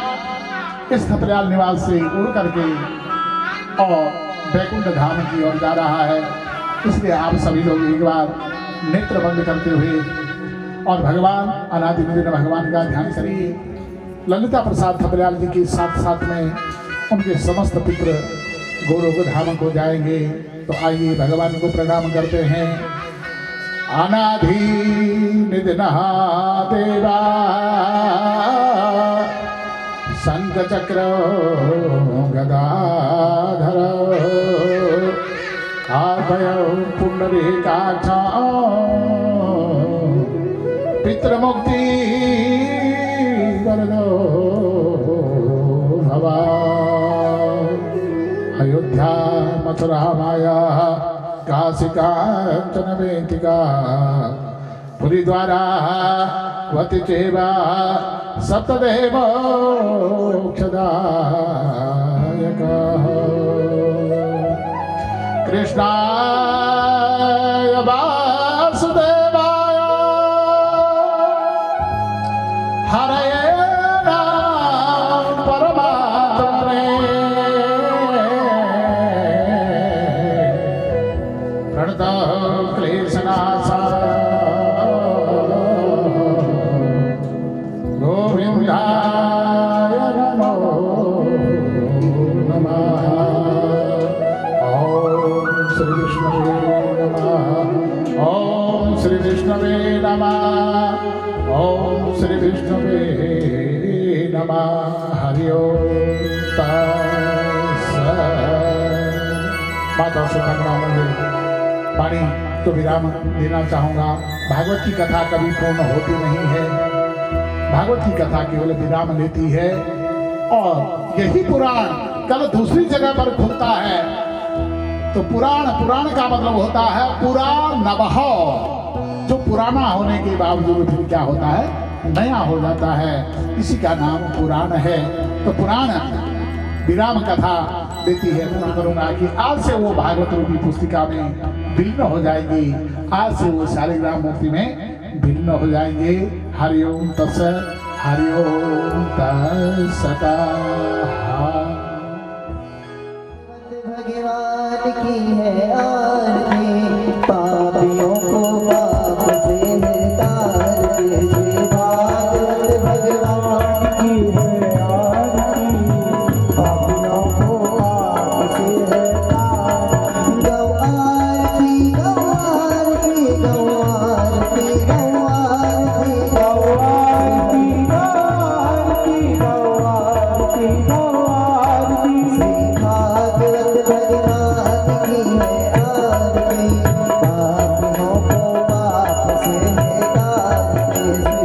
इस थपलियाल निवास से उड़ करके और वैकुंठ धाम की ओर जा रहा है। इसलिए आप सभी लोग एक बार नेत्र बंद करते हुए और भगवान अनादि निरंजन भगवान का ध्यान करिए। ललिता प्रसाद थपलियाल जी के साथ साथ में उनके समस्त पुत्र गोलोक धाम को जाएंगे। तो आइए भगवान को प्रणाम करते हैं। अनादि निधन देवा शंख चक्र गदाधर आभय पुंडरीकाक्ष पितृमुक्ति वरदो भवा। अयोध्या मथुरा माया काशी कांचन वेदिका पुरी द्वारा वति चेवा सप्तदेव मोक्षदायक। कृष्णाय वासुदेवाय हरये राम परमात्मने प्रणतः क्लेशनाशाय गोविंदाय नमो नमः। ओम श्री विष्णवे नमः। ओम श्री विष्णवे नमः। ओम श्री विष्णवे नमः। हरि ओम तत्सत्। माता श्रोतागणों में वाणी तो विराम देना चाहूँगा। भागवत की कथा कभी पूर्ण होती नहीं है। भागवत की कथा केवल विराम लेती है और यही पुराण कल दूसरी जगह पर खुलता है। तो पुराण का मतलब होता है पुराण नवः, जो पुराना होने के बावजूद फिर क्या होता है, नया हो जाता है। इसी का नाम पुराण है। तो पुराण विराम कथा देती है। मैं करूँगा कि आज से वो भागवत रूपी पुस्तिका में विलीन हो जाएगी। आज से वो शालिग्राम मूर्ति में विलीन हो जाएंगे। हरि ओम तत्सत्। हरि ओम तत्सत्। भगवान की है आरती, पापियों को पाप से तार के। भागवत भगवान की है आरती, पापियों को पाप से तार। गौ आरती गौ आरती गौ आरती गौ आरती गौ आरती गौ आरती गौ आरती। श्री भागवत भगवान की है आरती, पापियों को पाप से तार के।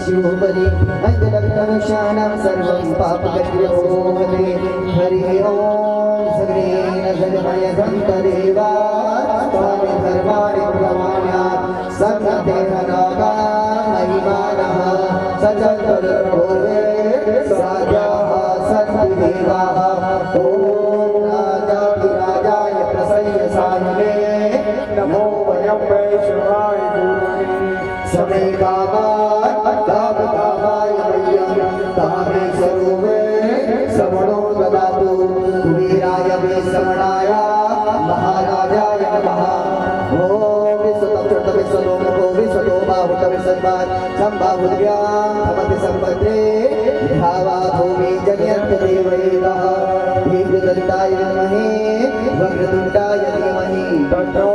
शुभदे अंगदक्षाणां सर्वं पापकर्मोहते हरि ओम सगरे नगरमय संतदेवा स्वामी धर्माणि प्रमाण्या संगते हरागा महिमानः सचंतर भोवे साध्याः सद्देवाः ओम राजाधिराजाय प्रसन्न साधने नमो वयं वैष्णवाय गुरुवे समय कामाय मह्यं तामे स्वरूपे श्रवणो ददातु कुबेराय मे श्रवणाय महाराजाय नमः ओम विश्वतम विश्वलोको विश्वतो बाहुत विश्ववान् संबाहुभ्यां भवति संपत्ते भावा भूमि जन्यन्त देवैरः दीर्घदन्ताय विद्महे वक्रतुण्डाय धीमहि तन्नो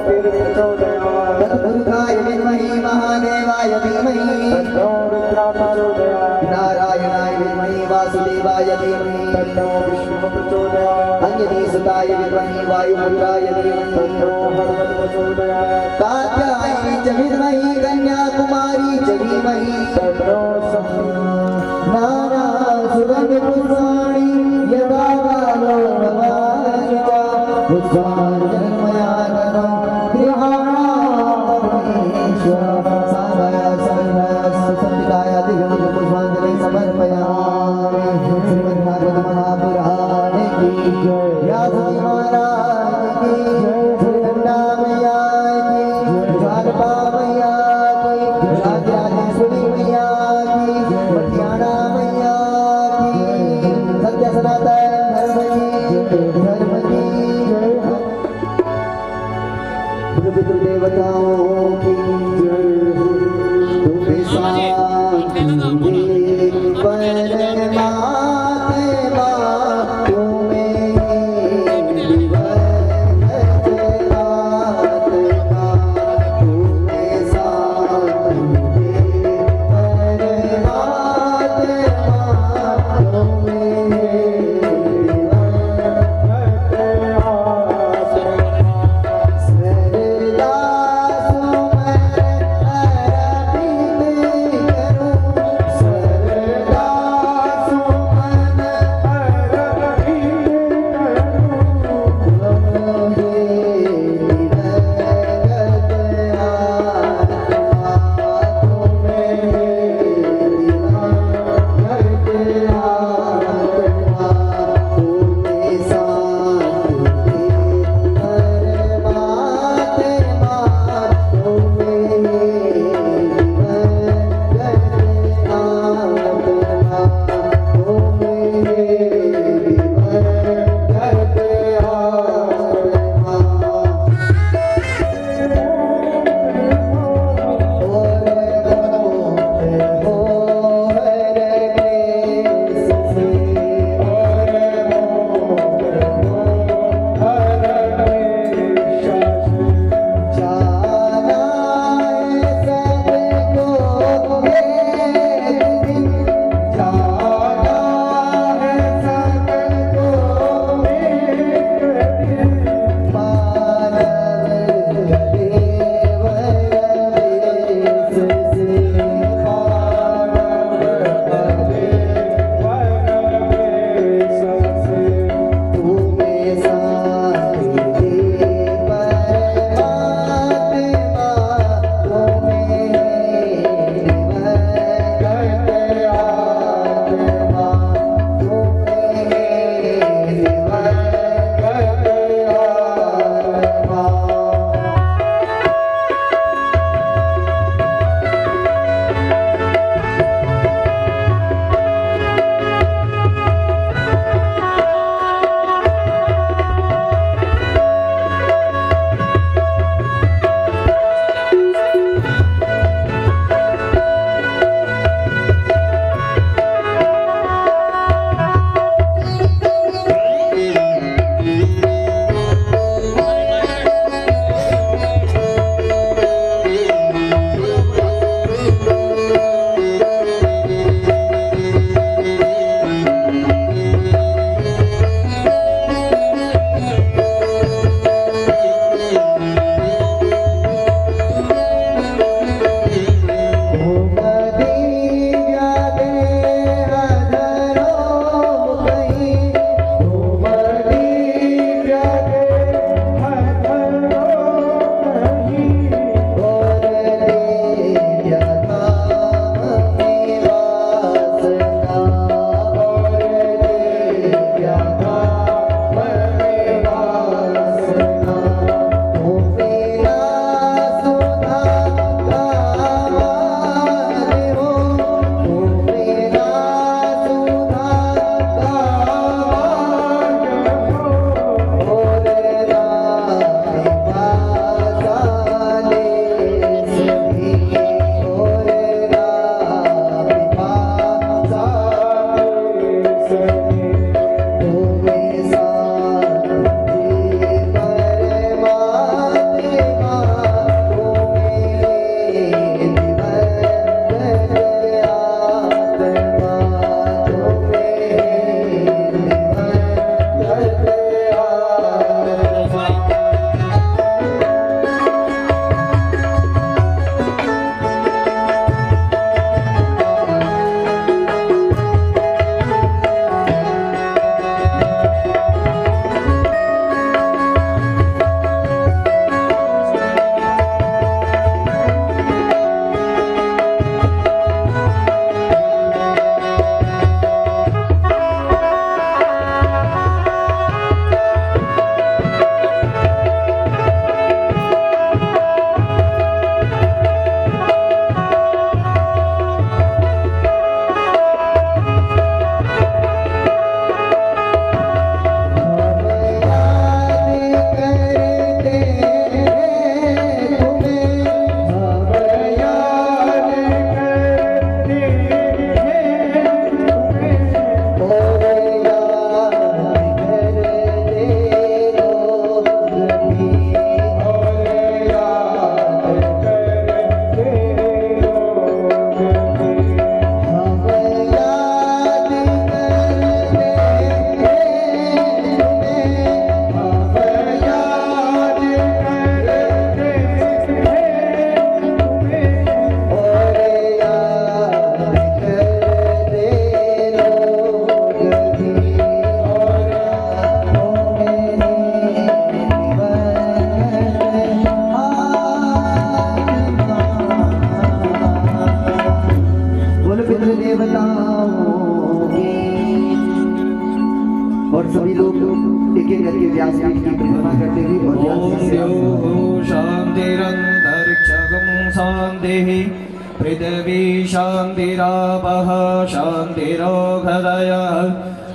प्रचोदयात् तद्भुरुकाय विद्महे महादेवाय धीमहि तन्नो रुद्रः प्रचोदयात् नारायणाय विद्महे वासुदेवाय धीमहि तन्नो विष्णुः प्रचोदयात् अंजनीसुताय विद्महे वायुपुत्राय धीमहि तन्नो हनुमत् प्रचोदयात् कात्यायनी च विद्महे कन्याकुमारी च धीमहि तन्नो नाना सुगन्धपुष्पाणि यदा कालो भवानि च पुष्पाञ्जलिमयाननं गृहाणामहेश्वर सामय संहिताय दिव्यमन्त्र पुष्पाञ्जलि समर्पयामि श्रीमद्भागवत महापुराणे की जय व्यासजी महाराज की जय श्रीगंगा मैया की ज्वालपा मैया की राजराजेश्वरी मैया की मटियाना मैया की सत्य सनातन धर्म की पितृदेवताओं की तुम्हें शांति परमात्मा तुम्हें दिवस रात का तुम्हें शांति परमात्मा तुम्हें द्योः शान्तिरन्तरिक्षगं शान्तिः पृथिवी शान्तिरापः शान्तिरोषधयः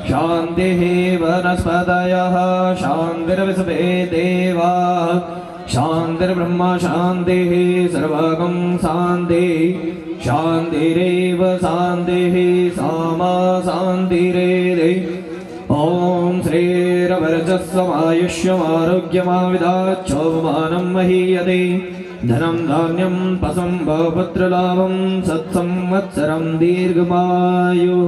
शान्तिः वनस्पतयः शान्तिर्विश्वे देवाः शान्तिर्ब्रह्म शान्तिः सर्वगं शान्तिः शान्तिरेव शान्तिः सामा शान्तिरेधि ॐ श्रीरवर्चस्वमायुष्यमारोग्यमाविदाच्छोभमानं महीयते धनं धान्यं पशुं बहुपुत्रलाभं सत्संवत्सरं दीर्घमायुः।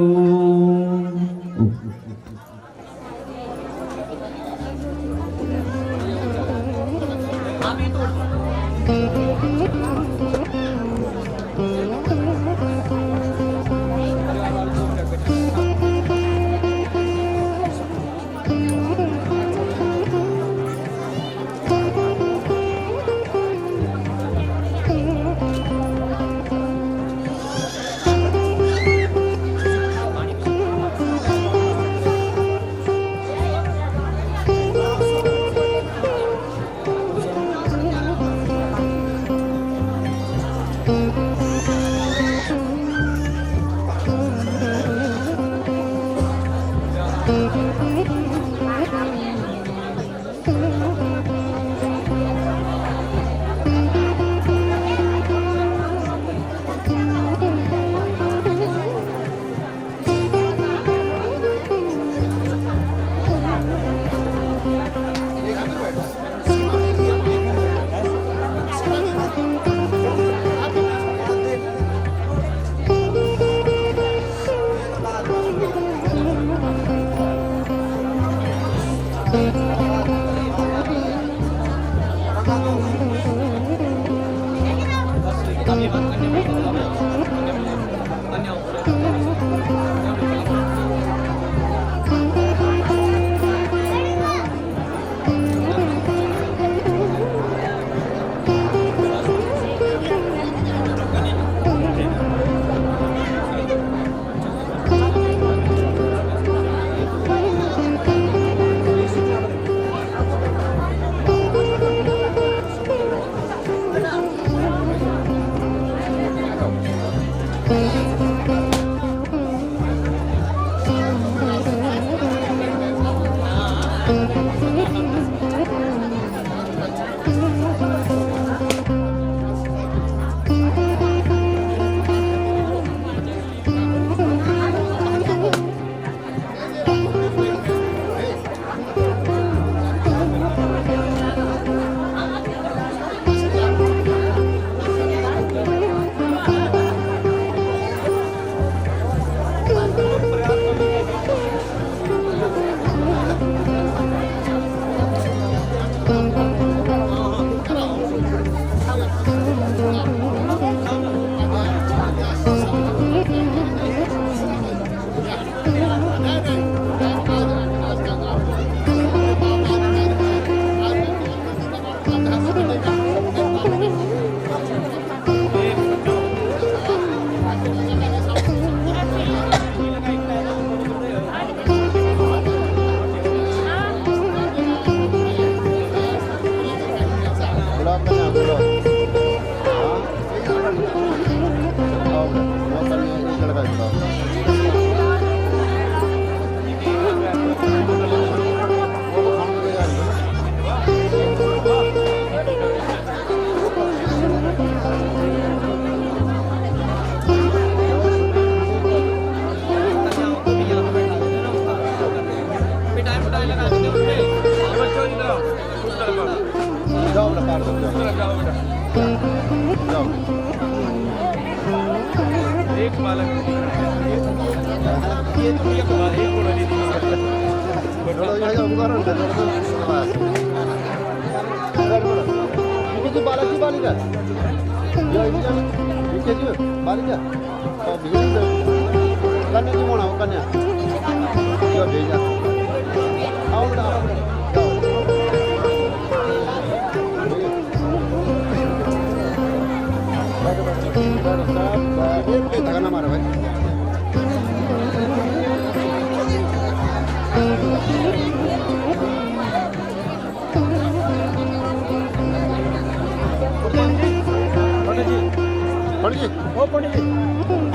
वो पंडित जी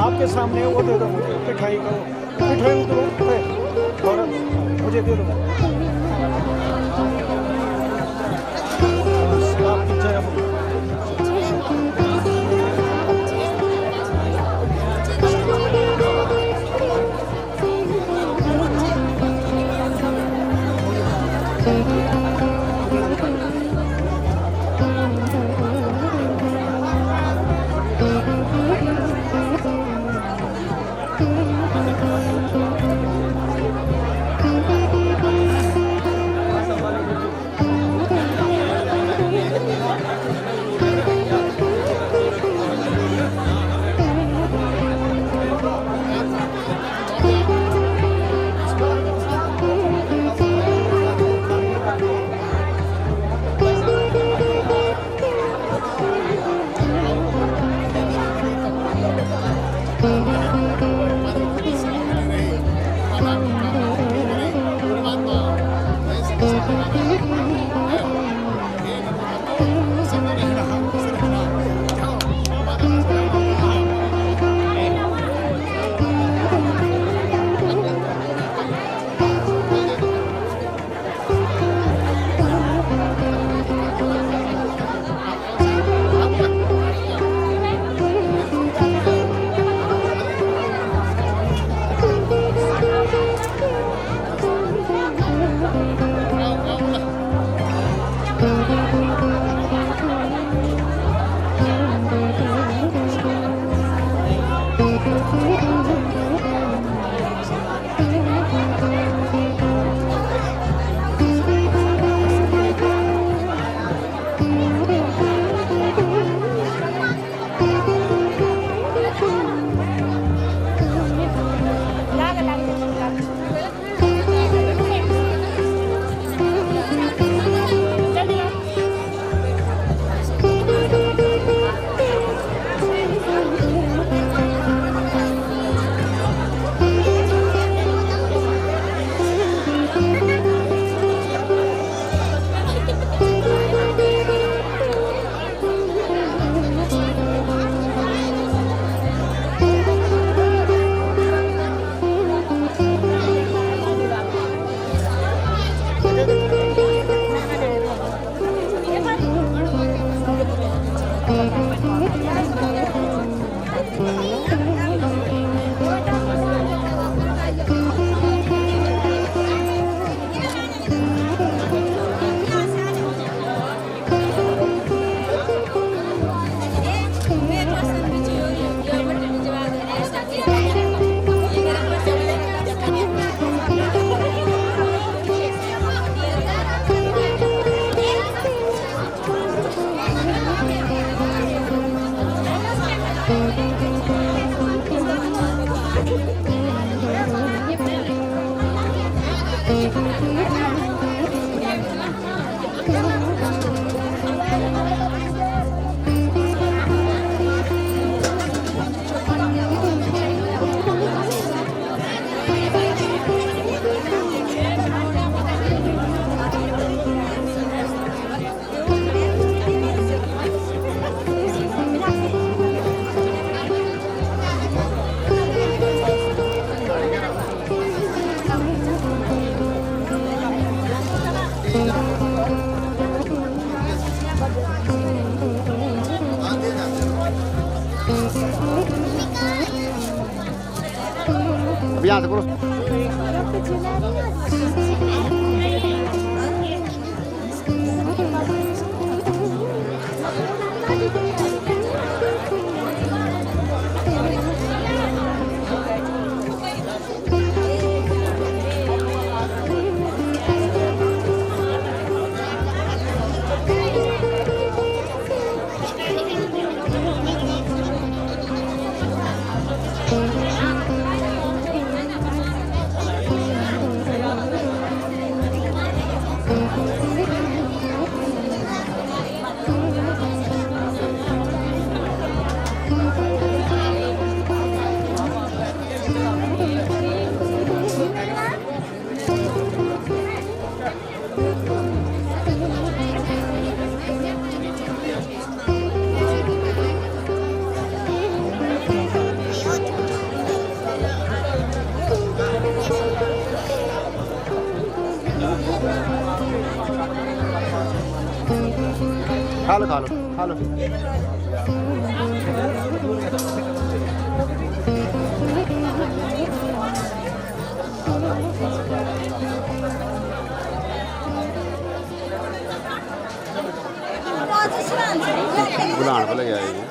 आपके सामने वो दे दो मुझे मिठाई का मिठाई दो और मुझे दे दो आपकी जय हो। यहाँ से करो खा लो खा लो खा लो। बुलाने पे लगे आएगी।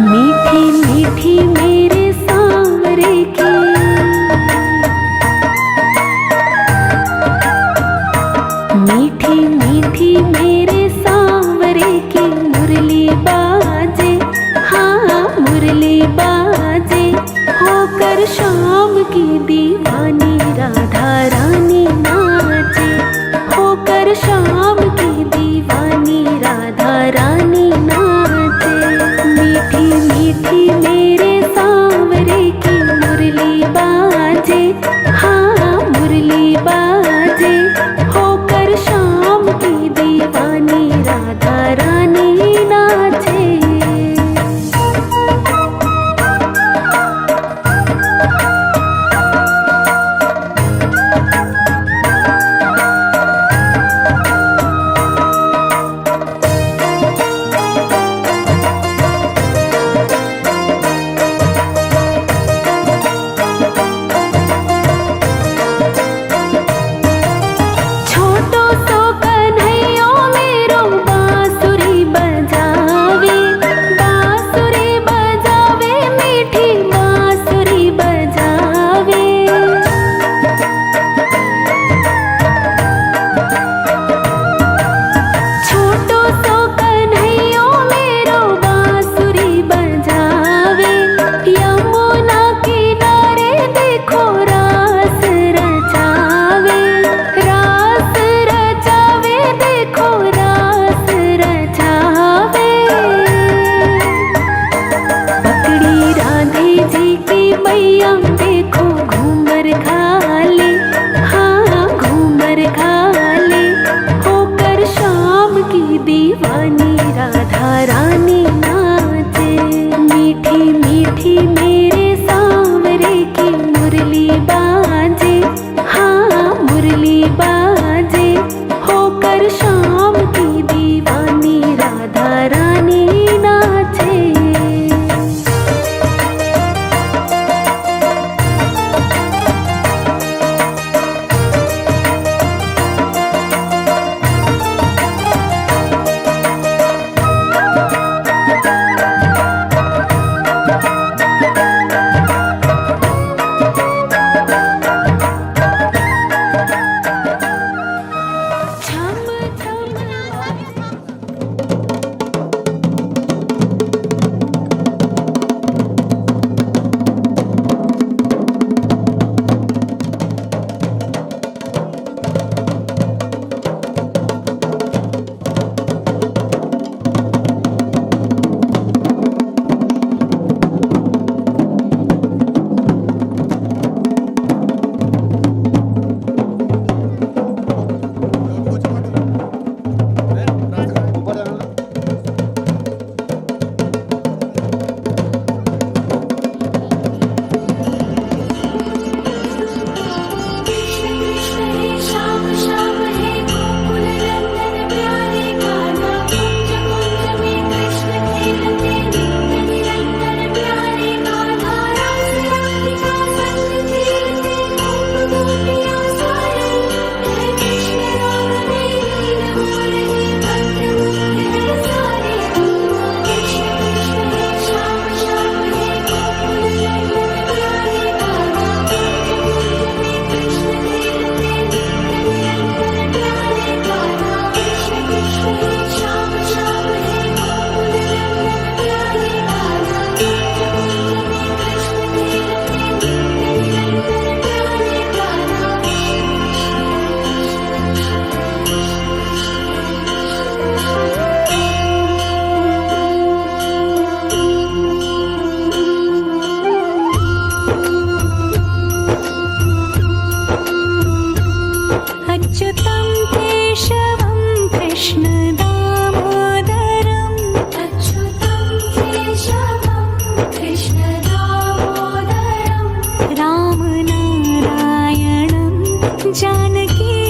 मीठी मीठी मेरे सांवरे की मीठी मीठी मेरे सांवरे की मुरली बाजे, हाँ मुरली बाजे। होकर शाम की दीवानी राधा रानी नाचे, होकर शाम की दीवानी राधा रानी नाचे। मीठी मीठी मेरे सांवरे की मुरली बाजे, हाँ मुरली बाजे। होकर शाम की दीवानी राधा रानी नाचे। अच्युतं केशवं कृष्णदामोदरम् अच्युतं केशवं कृष्णदामोदरम् रामनारायणं जानकी